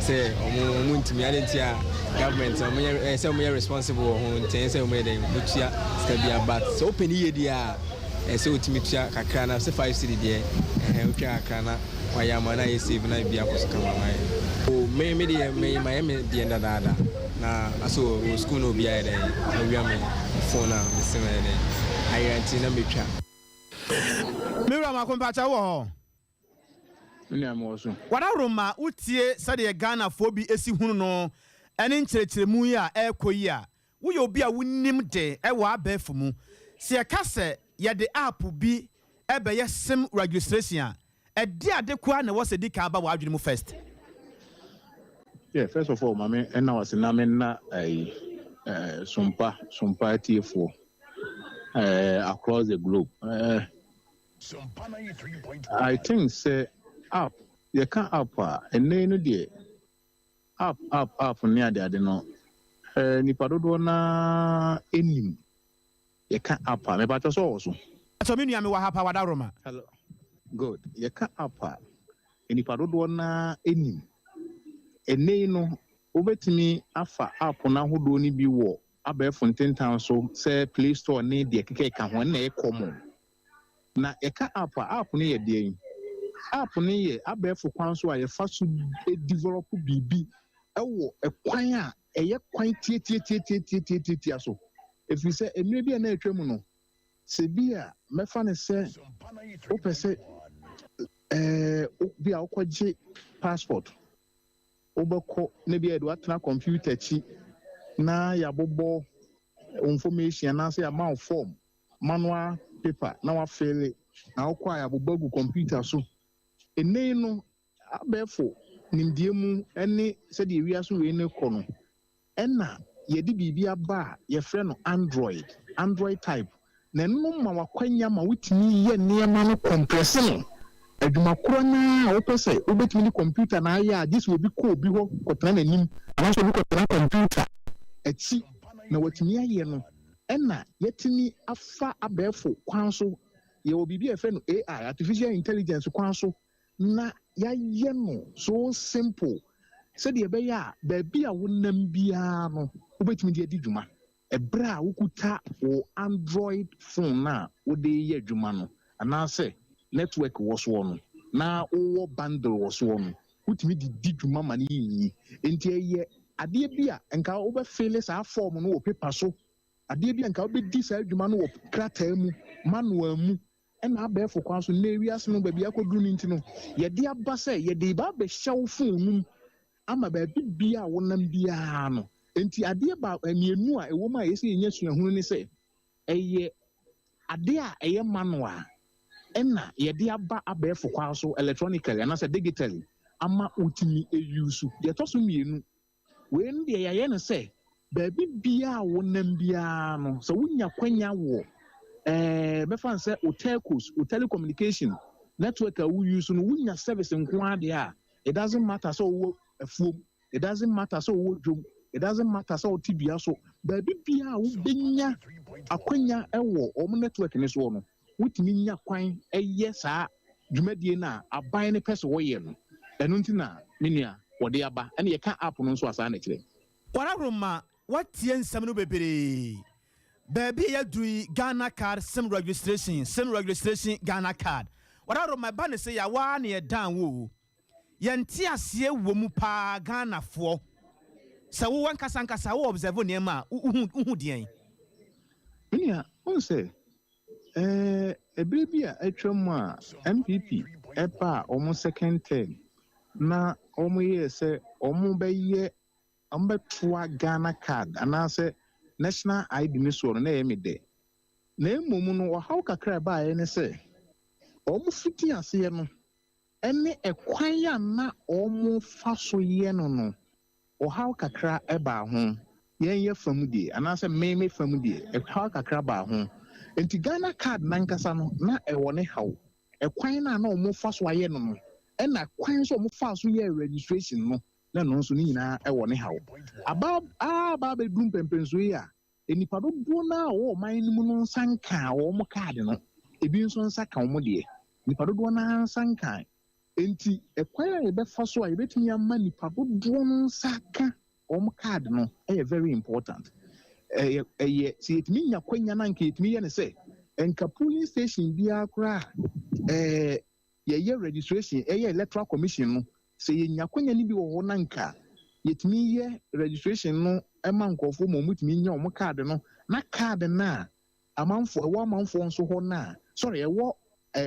say omo ntimi adentia government omo say omo responsible ho nten say omo dey butia stabia but so open ye dia say otimi tua kakra na say 5 cedi dia otwa kakra na waya ma na ye save na bia koska mama o me dey me dey ndada na aso school no bia dey awia me phone na me se me dey ayanti na metwa Mira makompa cha wo ni amoso wadaroma utie sade Ghana fo bi esi hunu no ene nkyerɛkyerɛmu yi a ekoyi a wo ye obi a wonim de ewa abafu mu se ekase ye de app bi ebe ye sim registration a ede ade kwa na wo se di ka ba wa adwene mu first. Yeah, first of all, mama, and now as na Sompa TF4 across the globe. I think say up, you can't up, and then no dear up near the adeno. Nipadodo na enim. You can't up, me but also. So me wa hapa wadaroma. Hello. Good. You can't up. Nipadodo na enim. Ene no obetimi afa app na hodo ni bi wo abefo ntentan so say Play Store ne de keke ka ho na e common na e ka app ne ye de app ne ye abefo kwan so aye fa so develop bibi ewo ekwan a eye kwan tie so if you say enu bi na etwam no se bi a mefa ne se o pese bi a okwaje passport obeko ne bia do atena computer chi na ya bobo information na say amount form manual paper na wa fill na okwa ya bobo computer so ene no abefo nimdiemu ene said the area so we ne kono ena yedi bibia ba ye frɛ no android type na no ma wakwanya ma wutimi ye nneɛma no compress no adwuma koro na wopɛ sɛ wobɛtumi ne computer na ayɛ a this will be ko bi hɔ kɔtena n'anim anaasɛ obi kɔtena computer akyi na watumi ayɛ no ɛna yɛtumi afa abɛɛfo kwan so yɛwɔ biribi a yɛfrɛ no AI artificial intelligence kwan so na yɛayɛ no so simple sɛdeɛ ɛbɛyɛ a baabi a wonam biara no wobɛtumi de adi dwuma ɛberɛ a wokuta wo android phone na wode yɛ adwuma no anaasɛ network wɔ soɔ no na wowɔ bundle wɔ soɔ no wotumi de di dwuma ma no yɛyi enti ɛyɛ adeɛ bi a nka wobɛfele saa form no wɔ paper so adeɛ bi a nka wobɛdi saa adwuma no wɔ krataa mu manual mu ɛna abɛɛfo kwan so na ewiase no baabi akɔduru no nti no yɛde aba sɛ yɛde ba abɛhyɛ wo phone no ama baabi bia a wonam biara no enti adeɛ ba mmienu a ɛwɔ mu a yɛsɛ yɛnya suahunu ne sɛ ɛyɛ adeɛ a ɛyɛ manual ɛna yɛde aba abɛɛfo kwan so electronically anaasɛ digitally ama wotumi use deɛ ɛtɔ so mmienu wei no deɛ yɛayɛ no sɛ baabi bia a wonam biara no sɛ wonya kwanya wɔ bɛfa sɛ o telcos o telecommunication network a wo use no wonya service nko ade a it doesn't matter so wo afuom it doesn't matter so wo dwom it doesn't matter so tibia so baabi bia a wo benya akwanya ɛwɔ ɔmo network ne so no wotumi nya kwan ɛyɛ saa dwumadie na aban ne pɛ so wɔyɛ no ɛno nti na menua wɔde aba ɛna yɛka app no nso asa na kyerɛ wararoma watie nsɛm no bebree baabi yɛdui Ghana card sim registration Ghana card wararoma ba ne sɛ yɛwa ne yɛdan wo yɛnte aseɛ wɔ mu paa Ghanafoɔ sɛ wo wankasa wo observe nneɛma a uhu deɛn menua on sɛ ebire bi a atwa mu a MPP ɛpa a ɔmo second term na ɔmo yɛ sɛ ɔmo bɛtoa Ghana card anaasɛ national ID ne so no na yɛ me de na emom no ɔhaw kakra ba yɛ ne sɛ ɔmo fiti aseɛ no ɛne ɛkwan a na ɔmo fa so yɛ no ɔhaw kakra ɛba ho yɛn yɛ fam die anaasɛ meme fam die ɛhaw kakra ba ho enti Ghana card nankasa no na ɛwɔ ne haw ɛkwan na ɔmo fa so ayɛ no ɛna kwan so ɔmo fa so yɛ registration no na no nso ne nyinaa ɛwɔ ne haw aba bɛdum pɛmpɛnso yi a enipa dodoɔ na wɔ ɔman no mu no nsa nka wɔn card no ebi nso nsa ka wɔn deɛ nipa dodoɔ na nsa nka enti ɛkwan a yɛbɛfa so a yɛbɛtumi ama nipa dodoɔ no nsa ka wɔn card no ɛyɛ very important ɛyɛ sɛ yɛtumi nya kwanya na nka yɛtumi yɛ ne sɛ nka polling station biara koraa yɛyɛ registration ɛyɛ electoral commission no sɛ yɛnya kwanya no bi wɔ hɔ na nka yɛtumi yɛ registration no ɛma nkɔfoɔ ma ɔmutumi nya ɔmo card no na card na amanfoɔ nso hɔ na sɔre ɛwɔ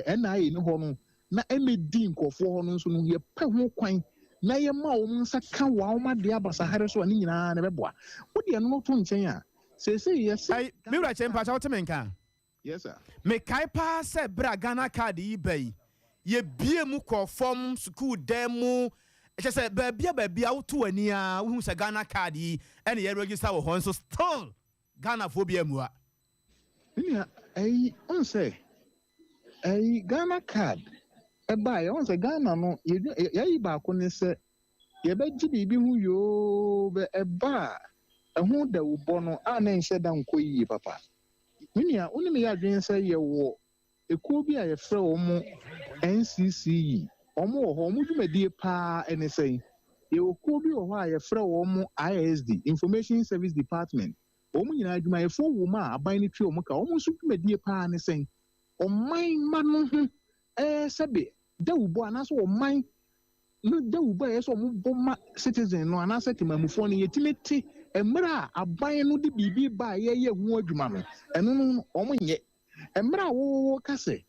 NIA ne hɔ no na ɛmɛdi nkɔfoɔ hɔ no nso no yɛpɛ ho kwan na yɛma ɔmo nsa ka wɔ ɔmo adeɛ abasahare so a ne nyinaa na ɛbɛboa wodeɛ no to nkyɛn a sɛsɛ yɛsɛ mewura kyɛn pa sɛ wote me nka yes sir mekae paa sɛ bra Ghana card yi ba yi yɛbie mu kɔ fam school dan mu ɛkyɛ sɛ baabi a woto ani a wohu sɛ Ghana card yi ɛne yɛ register wɔ hɔ nso still Ghanafoɔ bi amua on sɛ Ghana card ɛba on sɛ Ghana no yɛyi baako ne sɛ yɛbɛgye biribi ho yoo ɛba a ɛho da wo bɔ no a na nhyɛ da nkɔ yie papa menua wonim yɛ adwene sɛ yɛwɔ ekuo bi a yɛfrɛ wɔn mo NCCE ɔmo wɔ hɔ ɔmo dwumadie paa ɛne sɛn yɛwɔ kuo bi wɔ hɔ a yɛfrɛ wɔn mo ISD Information Service Department ɔmo nyinaa adwumayɛfoɔ wɔ mu a aban no twe ɔmo ka ɔmo nso dwumadie paa ne sɛn ɔman ma no ho sɛbe dawubɔ anaasɛ ɔman no dawubɔ a yɛsɛ ɔmo bɔ ma citizen no anaasɛ temamufoɔ no yɛtumi te mmerɛ a aban no de biribi ba a yɛyɛ ho adwuma no ɛno no ɔmo nyɛ mmerɛ a wɔwɔ kasɛ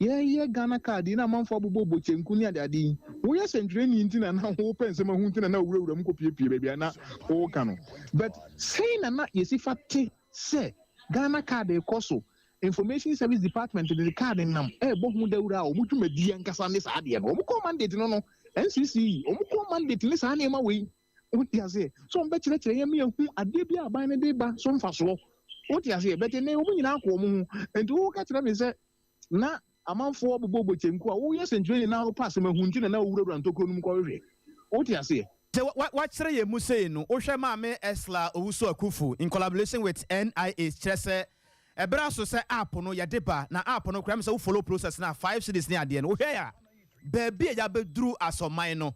yɛyɛ Ghana card na amanfoɔ abobɔ bɔkyɛnku ne ade yi woyɛ sɛntwerɛni nti na wopɛ nsɛm ahu nti na wurawura mu kɔpiepie baabi a na wɔwoka no but sɛi na yɛsi fa te sɛ Ghana card ɛkɔ so Information Service Department de card nam ɛbɔ ho dawura a ɔmo dwumadie nkasa ne saa adeɛ no ɔmo kɔ mandate no NCC omukọ mandate ne saa nneɛma wei wote ase so mbɛkyerɛkyerɛ yɛ me hu ade bi aban ne de ba so mfa so wote ase bɛte ne omu nyina akɔ mu enti wo ka kyerɛ me sɛ na amanfoɔ bobɔ kyɛnku a woyɛ sentry na wo pass ma hu nti na wura ntokro no mu kɔhwehwɛ wote ase what say mu say no ohwɛ maame Esla Owusu Akufo in collaboration with NIA kyerɛ sɛ ebra so sɛ app no yɛ de ba na app no kra me sɛ wo follow process na 5 cities ne ade no ohwɛ ya baabi a yɛabɛduru asɔman no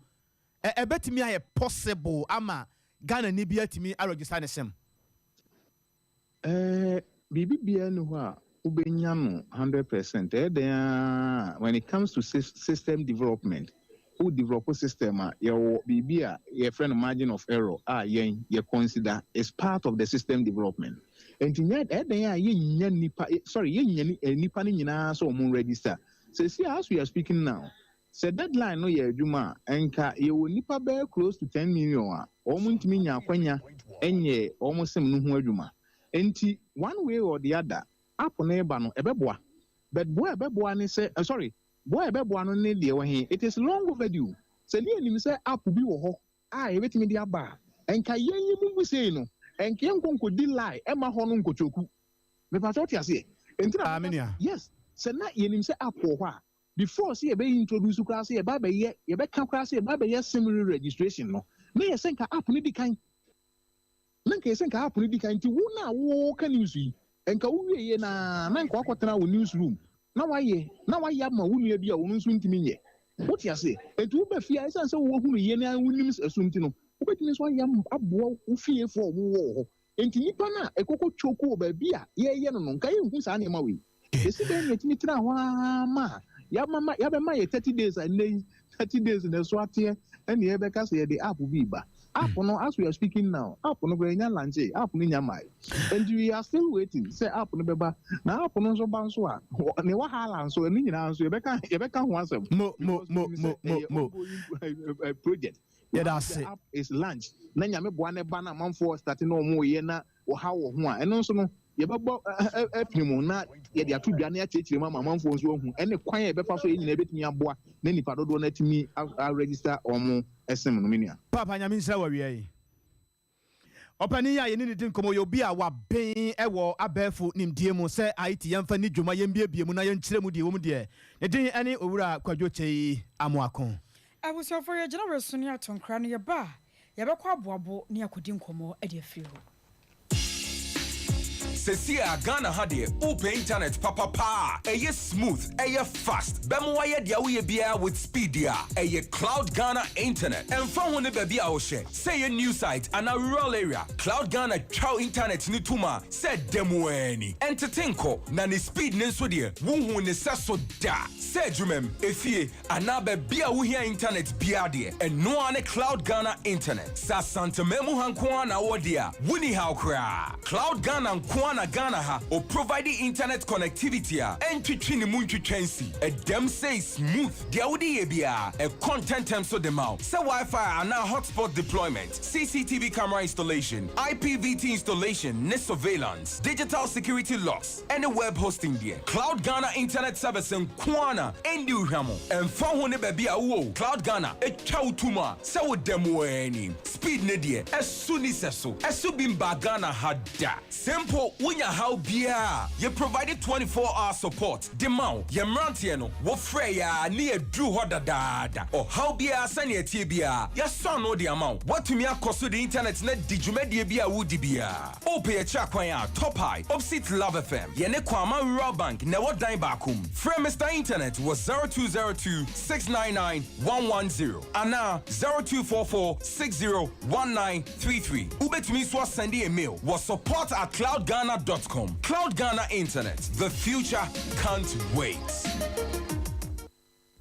ɛbɛtumi ayɛ possible ama Ghana ni bi atumi register ne sem bibi bia no ho a ubenya no 100% when it comes to system development who develop a system your bibi a your friend margin of error you consider is part of the system development and nya nipa nipa ni nyina so mo register so see as we are speaking now say deadline no ye adwuma enka ye wo nipa be close to 10 million a omo ntimi nya akwanya enye omo sem no ho adwuma enti one way or the other app na eba no ebeboa but boy ebeboa ni say boy ebeboa no ne de we it is long overdue say ni enim say app bi wo ho ebetimi de aba enka yenyi mu say no enka enkonko di lie e ma ho no nkochoku me pa so tiase enti na yes say na yenim say app wo ho a before see be introduce class e ba be ye be ka class e ba be ye similar registration no me ye senka app ni di kan nanka ye senka app ni di kan ti wo na wo ka news yi enka wo wie na nanka akotena wo newsroom na waye ma wo nua bi a wo nso ntimi nye wo ti ase etu wo ba fia esan se wo hunu ye na wo nim asumti no wo betimi so ayam abo wo fie fo wo wo enti nipa na ekoko choko ba bi a ye no nka ye hu sa na ma we esi be nyetimi tira wa ma ya be ma ye 30 days and 30 days na so atie and ye be ka say the app bi ba app no as we are speaking now app no go nya launch app no nya mai and we are still waiting say app no be ba na app no so ban so a ne wa hala so ni nyina so ye be ka ho asem mo project that's it app is launch na nya me boa ne ba na manfo starting no mo ye na wo ha wo ho a eno so no ye bebo epimu na ye de atudwa na achechire ma manfo nso hu ene kwan ye befa so ye nyina betumi aboa na nipa dodo na timi register omo esem no menua papa nyame nsa wa wiai opani ya ye ni din komo yo bi a wa ben ewo abefu nimdie mu se IT yamfa ni dwuma yembiebie mu na yenkyire mu die wo mu de ne din ene owura kwadwo chei amoakon abusofo ye gina resuni atonkra no ye ba ye bekọ aboabo ne akodi nkomo e de afiri ho Sesia Ghana hade open internet papa eye smooth eye fast bemo waye dia wo ye bia with speed dia eye Cloud Ghana internet and phone woni ba bia wo hye say a new site and a rural area Cloud Ghana chow internet ni tuma said demo ani entertain ko na ni speed ne so de wo ne saso da say dwumem efie ana ba bia wo hia internet bia de and no ane Cloud Ghana internet sa santamemu hanko na wo dia woni how kra Cloud Ghana na Ghana ha or providing internet connectivity and twitchini muntwitwensi a dem say smooth dia wodi ye bia a content term so dem out say Wi-Fi and now hotspot deployment CCTV camera installation IPVT installation net surveillance digital security locks and a web hosting there Cloud Ghana internet service in Kwana and Uhamo and phone woni ba bia wo Cloud Ghana e twa tuma say wo dem weni speed ne die esuni seso esubimba Ghana hada simple Unya how bia you provided 24-hour support demand ye mrantie no wo freya ni edru hoda dada or how bia sane tie bia ya son no the amount what to me akoso the internet na digumedie bia wudi bia ope e cha kwan a top high opposite Love FM ye ne kwama rural bank na wo dan bakum free Mr Internet was 0202 699 110 ana 0244 601933 ubetumi so send a mail was support@cloudghana.com. Cloud Ghana Internet. The future can't wait.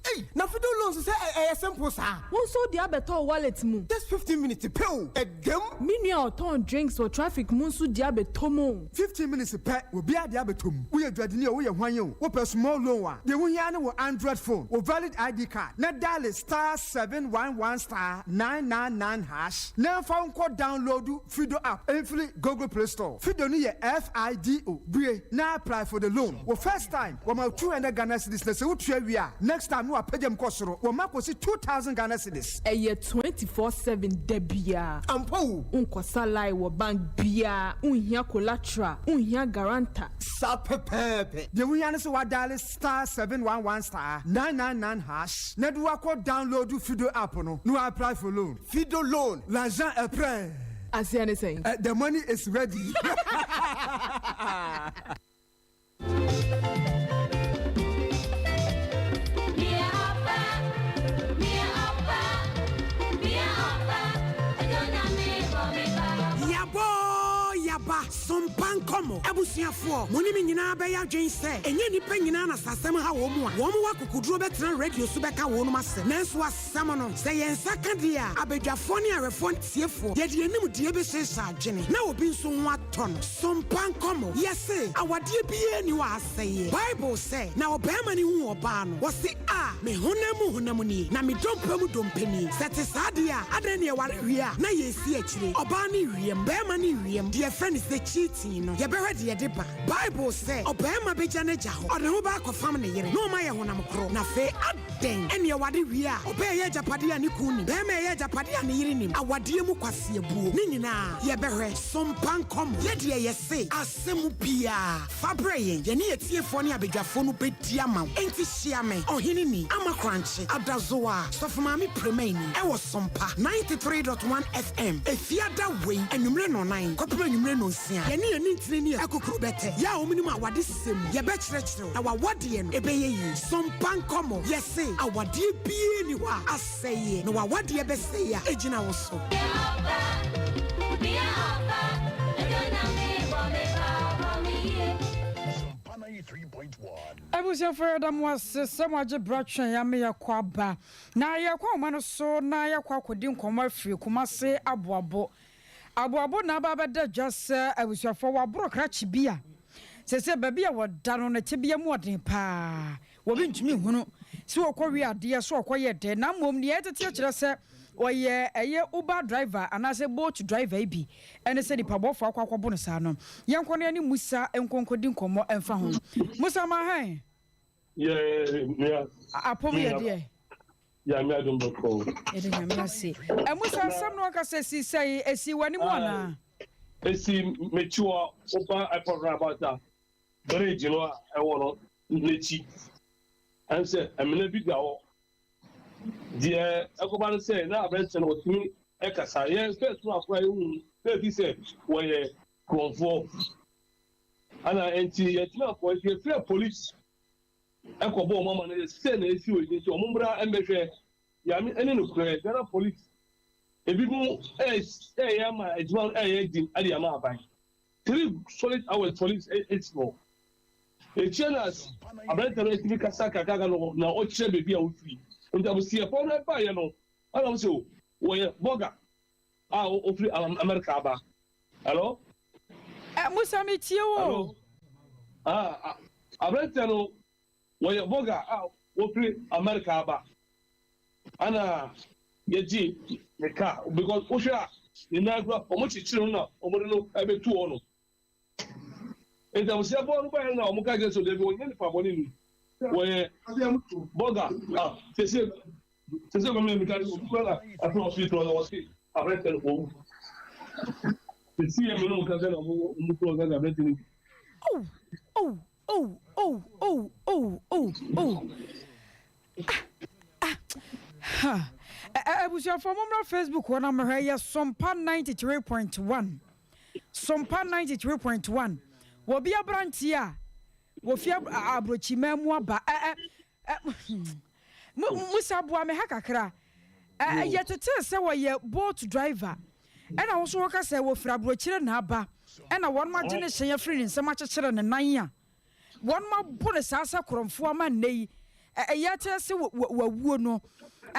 Hey, na fido loans say simple sir. Won so dia beto wallet mu. Just 15 minutes pay. Egem. Minua ton drinks or traffic mu so dia beto mu. 15 minutes pay. We bia dia beto mu. We adwadini o we hwan yo. We per small loan wa. De wo hia na wo Android phone. Wo valid ID card. Na dial *711*999#. Na fa unko download Fido app. Every Google Play Store. Fido ni ye FIDO. Brie na apply for the loan. Wo first time, wo ma 200 Ghana cedis na se wo twa wi a. Next time wa pagem kosoro so wo ma ko si 2000 Ghana cedis eye 24/7 debia ampo unkosa lai wo bank bia unhia collateral unhia guarantor sapepepe de wo yan so wa dial star 711 star 999 hash na do akọ download Fido app no apply for loan Fido loan l'argent est prêt. I see anything. The money is ready. Sompa nkomo abusuafo moni me nyina be ya dwen se enye nipa nyina na sasem ha wo mu a wo mu wakukuduro betena radio so beka wo no mase nanso asem no se yensa ka dia abedwafo ne arefo tiefo ye de anim die be sesa adwene na obi nso ho aton sompa nkomo yese awade bie ni wa aseye Bible say na obema ni hu oba no wo se a me honam ni na me dompani sete sadia adre ne ware hia na yesi akire oba ne wiem bema ne wiem de friend is the cheating no ye be ready ye deba Bible say obema be jane ja ho ode ho ba akofam ne yere no ma ye honam kro na fe aden ene ye wade wi a obe ye japade ani kuni be me ye japade ani yere nim awade mu kwase abuo ni nyina ye be hwe sompankom ye de ye se asemu bia fabre ye ne ye tiefo ne abedwafo no bedi ama enti hia me ohini ni amakranche adazoa sofomami premaini e wo sompa 93.1 FM efiada we enumre no 9 kopema enumre no sia ye ne ni ntire ni akokuru bete ya ominim awade sisem ye be kyerɛkyerɛ na wawade no ebeye yi sompankom ye se awade bie ni wa aseye na wawade be se ya ejina wo so Abusia for Adam was somewhat braction yame yakwaba. Na yakwa man so na yakwa kodi nkoma firi kumase aboabo. Aboabo na baba da just abusia for wabro krachi bia. Se baby a wada no na tibia mu odin pa. Wo bi ntumi hunu. Si wo kwa wi ade so kwa ye de na mom ne yetete kire se oye eye Uber driver anase boat driver ibi ene se di pabofo akwakwabo no sa no yenko ne ani musa enkonkodi nkomo emfa ho musa ma han yeah apom ye de ya me adom bako ede ya me ase musa sam no aka se si sei esi wani mu na esi mechuo oba program about that bridge no e wo no nechi anse amena bi ga wo die akoban say na abent no timi e kasa ye first one afọ ewu be say wo ye konfo ana enti ye timi afọ ye free police akobo mama na say na esi oyi so omumbra embehwe ya mi ene no kure Ghana police ebi mu ya ma ejuma ye din ade ya ma aban 3 solid hours police it's no echianas abent no timi kasa kaka no na o kire bebi a wo free and I was here for my buy, I don't say, well, Boga, oh, free America. Hello? Musamitio. I read no, well, Boga, oh, free America. Anna, Yaji, the car, because Osha, the Niagara, or much children, or no, I bet 2 on. And I was here born by now, Mukaga, so they go in for money. Where Boga, they say, I'm going to across it was a rental home. The see a little cousin I was your former Facebook when I'm here, Sompa 93.1. Sompa 93.1. Will be a branch here. Wofia abrochi memu aba musa boa me hakakra yetete se wo ye boat driver ena wo so wo ka se wo fra abrochire na aba ena won ma gene hyen free nsem akekere ne nan a won ma bore sasa kromfo ama nei yete se wawuo no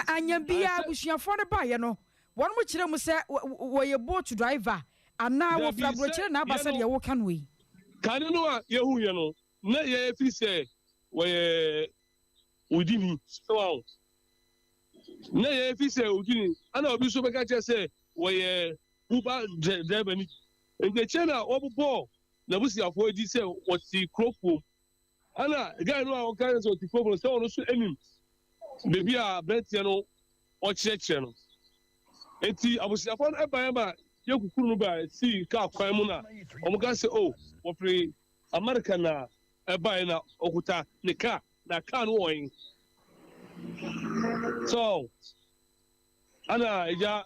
anya bia abusuafo ne ba ye no won mo kire mu se wo ye boat driver ana wo fra abrochire na aba se de wo kan we kan no ye hu ye no na ye fi say we udini so na ye fi say udini ana obi so beka che say we Uber driver ni nge chena obo na busi afọ edi say what the crofo ana guy no kan so the crofo so no so enim baby a betia no o chechre no enti abusiafo no eba eba ye kukuru no ba si ka kwan mu na omo ka se oh wo free America na eba na okuta ne ka na ka no won so ana eja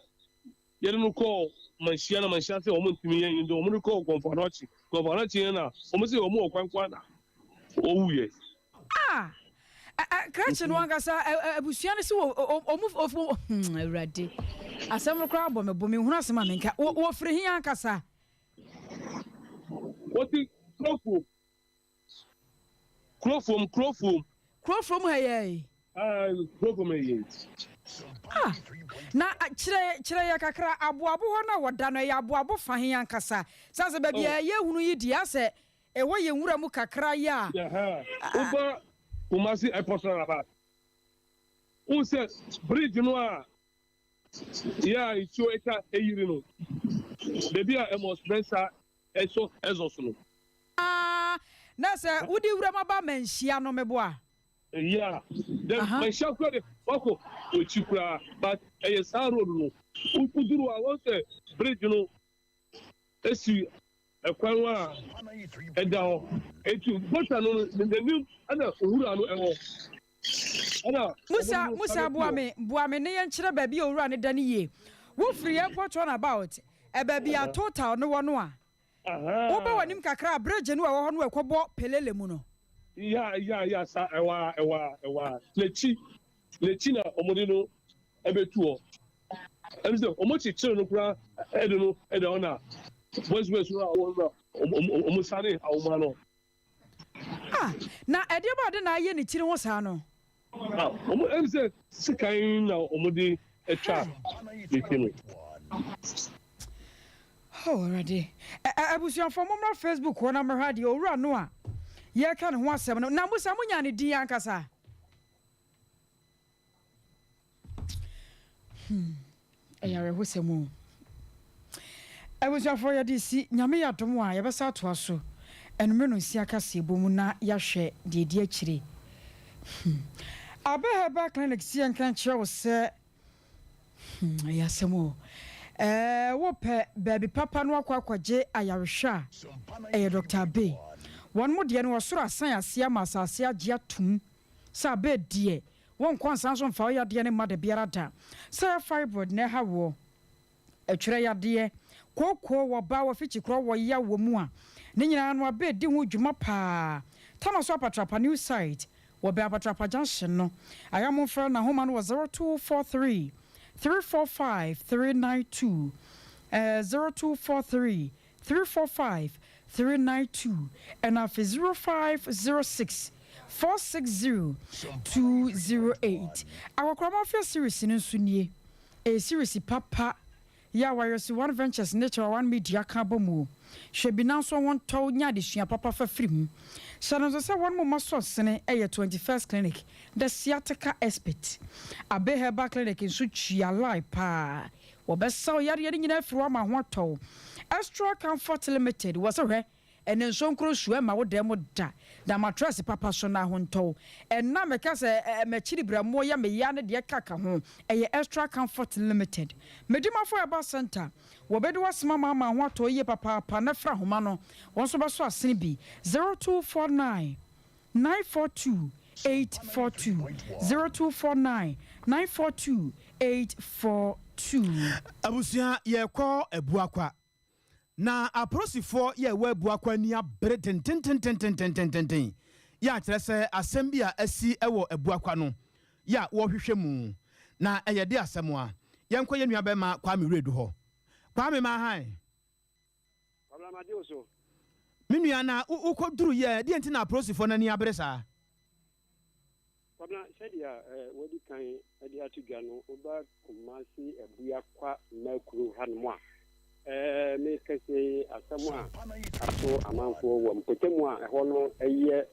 yere no ko manhia se omo ntimi yen ndo omo ko konfanochi na omo se omo okwankwa na owuye Kratch no angasa abusua ne se omo awrade asem kra abɔ me bɔ me hu asem amenka wo firi hi ankasa woti Crofom hayai Crofom hayai na kyerɛ ya kakra aboabo ho na wɔda no ya aboabo fa hi ankasa sanse ba bia ye hunu yi dia sɛ ɛwɔ ye nwura mu kakra ya uba umasi airport ba unse bridge no a ya icho eta eyiri no baby a emos bensa eso no na sɛ wodi wura ma ba manhia no meboa yeah then manhia kura de wako ochikura but sa road no uduru a won say bridge no esi ekwan wa eda ho etu bota no the new ana owura no eho ana Musa boa me ne yenkyere ba bi owura ne da ne ye wo free airport on about ba bi a total no wo no a wo ba wanim kakra bridge no wo ho no ekɔbɔ pelele mu no ya sa ewa lechi na omode no ebetu o emse omochi chire no kura ede ona boys no omosare awoma no na ede ba de na aye ne chire ho saa no emse sikan na omode etwa lekino already abusuafo momra Facebook ho na mra de owura no a ye ka ne ho asɛm no na musa munya ne din ankasa ayare ho sɛmu abusuafo ya de si nyame ya dom a ye bɛsa to aso enme no nsia kase bomu na ya hwɛ de di akire abehaba clinic si enkan kyerɛ wo sɛ ya sɛmu wo pɛ baby papa no akwaje ayarehwa Dr. B one mo de no wasoro asan asia masase agye atum sa be die won kwansan so mfa ya de ne made biara da sa fibroid na ha wo atwere ya de kokko wo ba wo fichi kro wo ya wo mu a ne nyina no abe di ho dwuma pa tano so apatrapa new site wo be apatrapa junction no ayamo fra na homa no 0243 345 392 0243 345 392 and after 0506 460 208. Our Cramafia series in Sunye, a series papa. Ya wires one ventures nature one media cabomu. She be now so one told Nyadishia papa for free. Shadows say one more source a 21st clinic, the Siataka Espit. A Beheba clinic in Suchi alive pa. Or best so yadi in every one my wato. Extra Comfort Limited was a rare. And then some cross swim my demo da. The mattress papa so na honto. And now me kase me chilibra moya me yana de kaka ho. Extra Comfort Limited. Medima for about center. Wobedo was mama wato ye papa panafra humano. Once over so asini bi 0249 942 842 0249 942 842. Abusia ye ko ebuakwa. Na aprosifo ye webu akwani abre ten ya kyerɛ sɛ asɛm bi a asi ɛwɔ ebuakwa no ya wo hwehwɛ mu na ɛyɛ de asɛm a yɛnkɔ yɛ nua bɛma Kwame Redu hɔ Kwame ma han Ablamade oso minua na ukoduru ye de enti na aprosifo na ni abre saa Kwabna shedia wodi kan ade atudwa no oba Kumasi ebuakwa makuru hanmo a me kase asɛm a aso amanfo wɔ mpotemu a ɛhɔ no ɛyɛ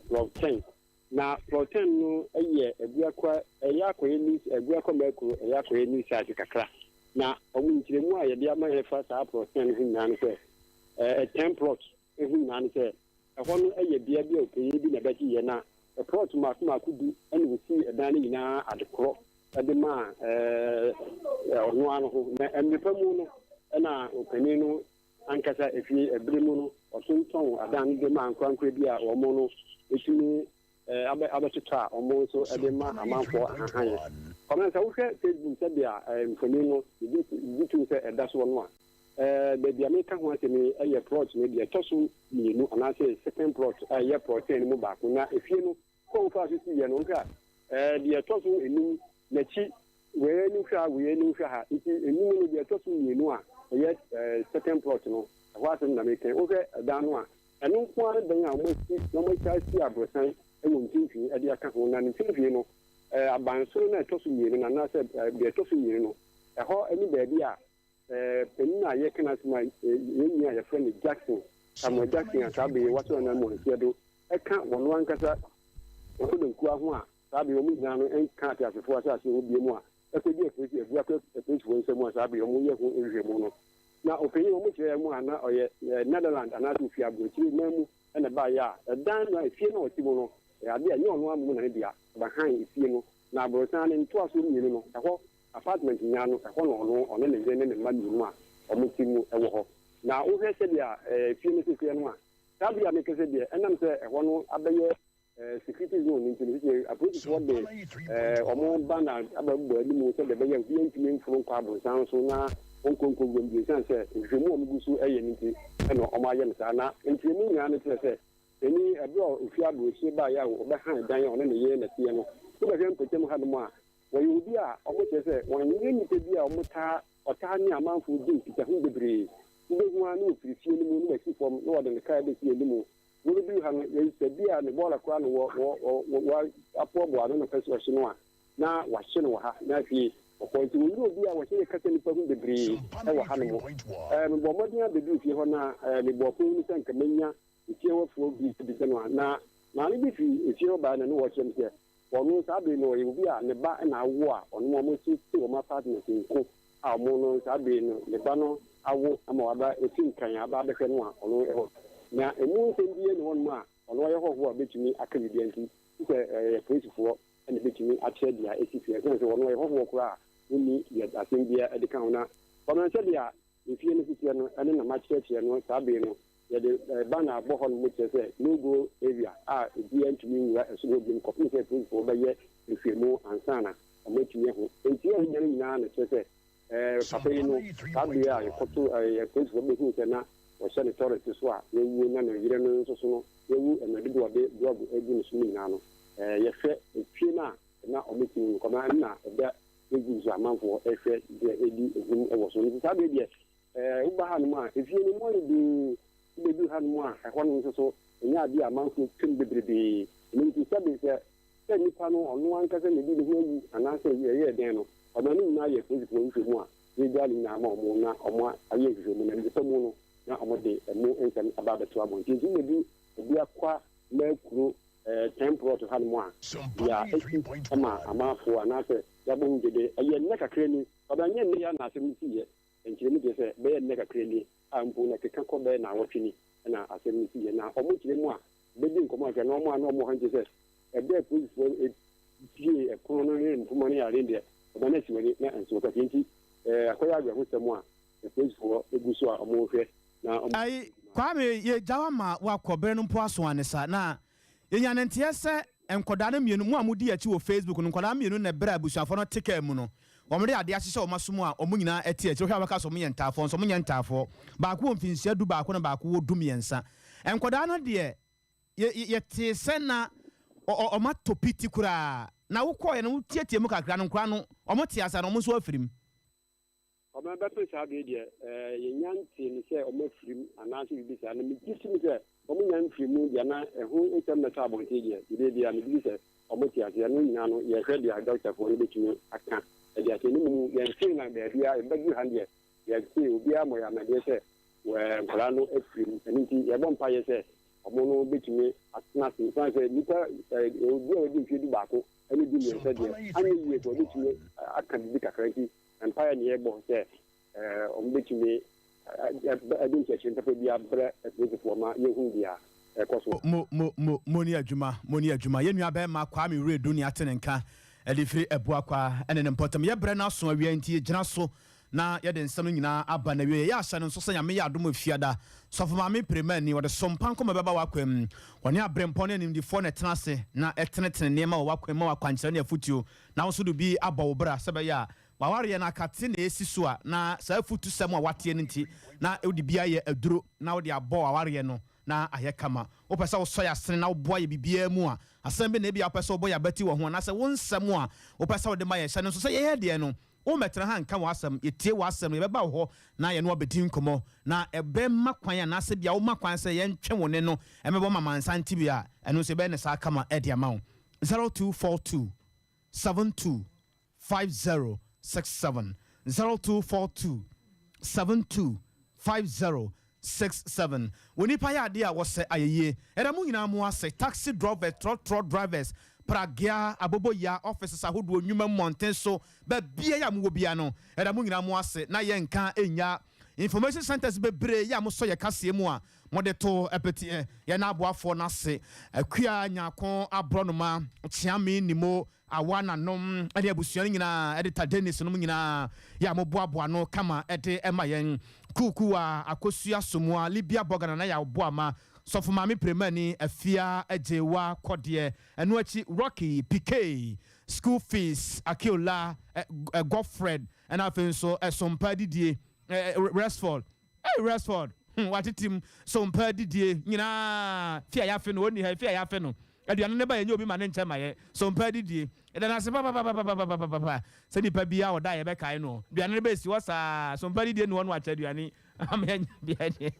plot 10 na plot 10 no ɛyɛ ebuakwa ɛyɛ akɔyɛ news ebuakwa makuru ɛyɛ akɔyɛ news ase kakra na ɔmo nkyerɛmu a yɛde ama yɛfa saa plot 10 ho nyinaa no sɛ 10 plot ho nyinaa no sɛ ɛhɔ no ɛyɛ bia bi a ɔpɛyɛ bi na bɛgye yɛ na plot maako du ɛna wosi ɛdan no nyinaa adekorɔ ɛde ma ɔno ano ho na mmepa mu no ɛna ɔpanin no ankasa efie ebire mu no ɔtontɔn adan no de ma nkorankora bi a wɔn no etumi abɛtotɔ a wɔn nso ɛde ma amanfoɔ ahahanyɛ ɔman sɛ wohwɛ facebook sɛdeɛ mfonin no ebi tu sɛ ɛda so no a baabi a meka ho asɛm ɛyɛ plot no deɛ ɛtɔ so mmienu anaasɛ second plot a ɛyɛ plot no mu baako na efie no kɔnfa so si yɛ no nka deɛ ɛtɔ so enum n'akyi wee ni hwɛ ha nti enum no deɛ ɛtɔ so mmienu a ɛyɛ second plot no ɛhɔ asɛm na meka wohwɛ ɛdan no a ɛno nko ara dan a wɔn asi aborosan ɛwɔ mfimfini ɛde aka ho na ne mfimfini no abansoro na ɛtɔ so mmienu na anaasɛ deɛ ɛtɔ so mmienu no ɛhɔ ɛne baabi a panin a yɛka no asɛm a yɛnni a yɛfrɛ no Jackson Samuel Jackson a saa bɛyɛ wasɔ na mmɔ nsia do ɛka wɔn ankasa wɔn bɛnkuwa ho a saa bɛyɛ wɔn nyinaa no ɛnka ate asefoɔ asase hɔ bie mu a ɛkɔdi apolisifoɔ nsɛm a saa bɛyɛ wɔn yɛ ho nhwɛmu no na ɔpanyin wɔn kyerɛ mu a na ɔyɛ Netherlands anaasɛ ofi aburokyire man mu ɛna baayɛ a ɛdan no a efie na ɔte mu no ade a nyɛ ɔno amu na ne dea ɔbɛhan efie no na aborosan ne ntoaso mmienu no ɛhɔ apartment nyaa no ɛhɔ na ɔne ne yere ne ne mma mmienu a ɔmo ti mu ɛwɔ hɔ na wohwɛ sɛdeɛ efie no sisi no a saa bi a meka sɛ deɛ ɛnam sɛ ɛhɔ no abɛyɛ security zone nti ne sisi apolisifoɔ de ɔmo ba na abɛbɔ anim sɛ deɛ ɛbɛyɛ obi ntumi mforo nkɔ aborosan so na onkonko gwam bi san sɛ nhwɛmu a ɔmo gu so ɛyɛ ne nti ɛna ɔmo ayɛ no saa na ntiemu nyinaa no kyerɛ sɛ ɛni ɛberɛ a ofi aburokyire baayɛ a ɔbɛhan dan a ɔne ne yere na teɛ no wobɛhwɛ mpɛkyɛm ha no mu a wɔyɛ obi a ɔmo kyerɛ sɛ wɔnyɛ nnipa bi a ɔtaa ne amanfo di nkitaho bebree wobɛhu a na ofiri fie no mu na wasi fam na wɔde ne kaa bɛsi anim wɔbɛbi ha no yɛsɛ bi a ne bɔɔla koraa no apɔɔboa no pɛ sɛ ɔhye no a na wahye no wɔ ha na afei ɔkɔ nti wɔyere obi a wɔhyɛ yɛ kasa nnipa ho bebree ɛwɔ ha no mu mebɔ mmɔden abɛduru fie hɔ na mebɔ ɔpon no sɛ nka manya efie wɔfoɔ bi sɛ no a na maame bi firi efie hɔ baa na ne wɔkyerɛ m sɛ ɔno saa bere no ɔyɛ obi a ne ba na awo a ɔno ɔmo si wɔn apartment nko a ɔmo no saa bere no ne ba no awo ama waba esi nkan aba abɛhwɛ no a ɔno ɛhɔ na emu nsɛm bi ne hɔnom a ɔno ɔyɛ hɔhoɔ a betumi aka bibi nti sɛ ɛyɛ polisifoɔ ɛna betumi akyerɛ deɛ esi fie ɛsɛ sɛ ɔno ɔyɛ hɔhoɔ koraa wonni yɛ asɛm bi ɛde ka ho na ɔno nhyɛ deɛ efie no sisi no ɛne nam akyerɛkyerɛ no saa bere no yɛde bana abɔ hɔ no mu kyerɛ sɛ no go area a ebi ntumi nwura ɛso no bi no kɔpem sɛ polisifoɔ bɛyɛ nhwɛmu ansa na ɔmo atumi ho nti ɛho nyinaa na kyerɛ sɛ papa yi no saa bere a yɛkɔto polisifoɔ bɛhu sɛ na wɔhyɛ ne tɔrɛte so a yɛwu na ne yere no nso so no yɛwu ɛmɛde bi wɔde drug egu ne so no nyinaa no yɛhwɛ efie no a na ɔmo ti mu nkɔmɔ na ɛda egu so amanfoɔ ɛhwɛ deɛ edi ehum ɛwɔ so nti saa bere deɛ woba ha no mu a efie no mu ayɛ duu bedu ha no mu a ɛhɔ no nso so ɛnyɛ ade a amanfoɔ twem bebrebee ɛno nti sɛbe sɛ nnipa no ɔno ankasa na ɛdi ne ho awu anaasɛ yɛyɛ dɛn no ɔno no nyinaa yɛ polisifoɔ nhwɛmu a yɛgya ne nyinaa ma ɔmo na ɔmo ayɛ nhwɛmu na nnipa mu no na ɔmo de ɛmo nsɛm aba abɛto abɔnten nti wɔdi obi akwa maakuro 10 plot ha no mu a yɛ ɛsi ama amanfoɔ anaasɛ yɛabɔ ho gyede ɛyɛ nnɛ kakra ni ɔbɛnyɛ nnɛ yɛ anaasɛm siiɛ nkyerɛmu deɛ sɛ bɛyɛ nnɛ kakra ni a mpo na keka kɔ bɛyɛ na awɔtwe ni ɛna asɛm no siiɛ na ɔmo kyerɛ mu a bɛdi nkɔmmɔ ahwɛ na ɔmo a na ɔmo ha nkyɛ sɛ ɛbɛɛ polisifoɔ pie ɛkono no ne mpoma no yɛare deɛ ɔba no asi w'ani na nsuo kɛseɛ nti akɔyɛ awerɛhosɛm a polisifoɔ egu so a ɔmo hwɛ na ayi Kwame yɛgya wa ma wakɔ bere no mpo aso ane sa na yɛnya ne nteɛ sɛ nkɔdaa no mmienu mu a modi akyi wɔ Facebook no nkɔdaa mmienu na ɛberɛ abusuafoɔ no teka mu no wɔmde ade ahyehyɛ wɔn asom a wɔn nyinaa ɛte akyire hwɛ abɛka so wɔn yɛ ntaafoɔ nso wɔn yɛ ntaafoɔ baako wɔ mfinhyia du baako na baako wɔ du mmiɛnsa nkɔdaa no deɛ yɛte sɛ na ɔma topiti koraa na wokɔɔ yɛ no wotietie mu kakra no nkora no ɔmo te asa na ɔmo nso afirim ɔmo bɛpɛ saa bɛ deɛ yɛnya nte ne sɛ ɔmo afirim anaasɛ bibi saa na megye sim sɛ ɔmo nya mfirimu deɛ na ɛho nsɛm na sɛ abɔnten deɛ bibi a megye sɛ ɔmo te aseɛ no nyinaa no yɛhwɛ deɛ dɔktafoɔ no bɛtumi aka ɛde ase ne mu yɛnse na baabi a yɛbɛdu ha deɛ yɛse obiara mmɔ yɛ amadeɛ sɛ nkwadaa no afirim ɛno nti yɛbɔ mpayɛ sɛ ɔmo no bɛtumi atena ase san sɛ nnipa obi a wɔdi mfie du baako ɛne di mmiɛnsa deɛ anyɛ yie sɛ ɔbɛtumi aka bibi kakra nti mpayɛ ne yɛbɔ sɛ ɔmo bɛtumi ɛde nkyɛkyerɛ ntapa bi abrɛ apolisifoɔ ma yɛhu deɛ moni adwuma yenu abema kwa mi redu ni atenenka edifiri ebua kwa ene ne mpotam ye bre na so awia nti gina so na ye de nsam nyina aba na wie ya hye no so sanya me ya adom afiada so fama me prema ni wo de sompan ko mababa wakwam woni abre mpone ni ndifo na tenase na etenetene nema wakwam ma wakwankyere ne afutuo na wo so do bi aba wo bra sebe ya waware na akate na esi so a na sa afutu sem a wate ne nti na odi bia ye aduro na wo de abo waware no na aye kama wo pesa wo so ya sene na wo boa ye bibia mu a asem be na bia pesa wo boya bati wo ho na se wo nsem a wo pesa wo de ma ye hye no so se ye de no wo metra han ka wo asem etie wo asem ye beba wo na ye no obedi nkomo na ebe makwan na se bia wo makwan se ye ntwe wo ne no emebo mama nsanti bia eno se be ne sa kama e de ama wo 0242 72 5067 0242 72 5067 woni pa ya de a wo se ayeye era mu nyina mu ase taxi driver truck drivers pragia abobo ya offices ahodo nwuma mountain so ba bia ya mu wo bia no era mu nyina mu ase na ye nka enya information centers bebre ya mo so ye kase mu a mo de to epeti ye na aboafo na se akua nyakon abronoma chiame nimo awana nom ade abusuan nyina editor Dennis nom nyina ya mo boaboa no kama ede emayen kuku a akosua somua Libya bogana na ya boama sofo mami premani afia ejewa kodie enu achi Rocky PK school fees Akiola Godfred and afenso Sompa didie Restford Restford watitim Sompa didie nyina fia ya fe no oni ha fia ya fe no aduane ne ba ye obi ma ne nche maye Sompa didie e na se pa se ni pa bia oda ye be kai no aduane ne ba si wasa Sompa didie no no acha aduane amen bia ni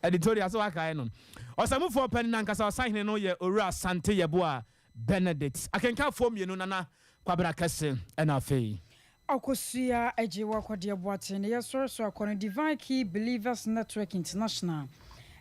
editorial so akai no osamufo pen na nkasa osan no ye owura Sante Yeboa Benedict akenka fo mienu nana kwabra kase na afei Akosia ejewa kwade boate ne yeso akono Divine Key Believers Network International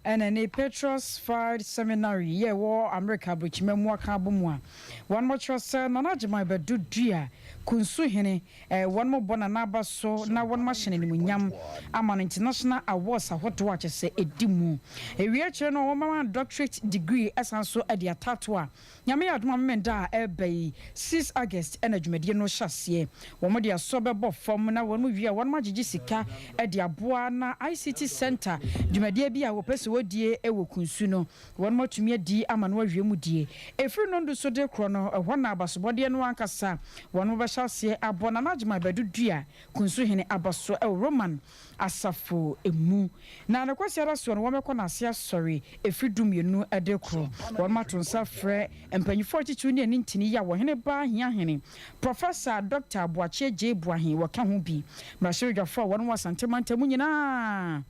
and a Petros Fired Seminary ye war America bridge memwa ka bomwa one more trust na najima be dudua kunsu hene one more bona na ba so na one machine ni munyam aman international awards ahoto wa chese edimu ewie chere no mama doctorate degree esanso e dia tatwa nyame adoma menda ebe 6 August enadwumade no hyase wo mo dia so bebo fom na won wie won magigi sika e dia boa na ICT center dwumade bia wo pese wodie ewo kunsu no won matumi adi amano awie mu die efiri no ndo so de kro no ho na abasobode no ankasa won mo hyase abona najima bedudua kunsu hene abaso Roman asafo emu na nakwasi araso no womekọ na asia sorry efidumienu edekro won matonsa frɛ empanyifo chichu ne ntini ya wo hene ba hia hene Professor Dr. Boache J Boahin waka ho bi mrashirjafo won wasantemantamu nyina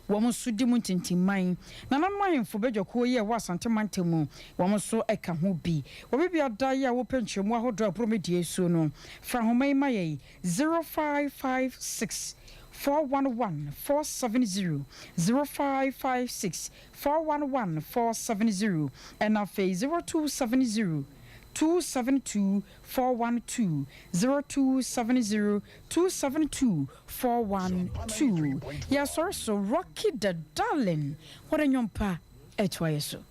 womo sudi mu tintimman na nanmahemfo bedwako ye wasantemantamu womo so eka ho bi wobibia dai a wo penchemu ahodo apromedie so no fra homai maye 0556 411 470 0556 411 470 and our phase 0270 272 412 0270 272 412. Yes, also Rocky the Darling. What a nyompa etwayeso.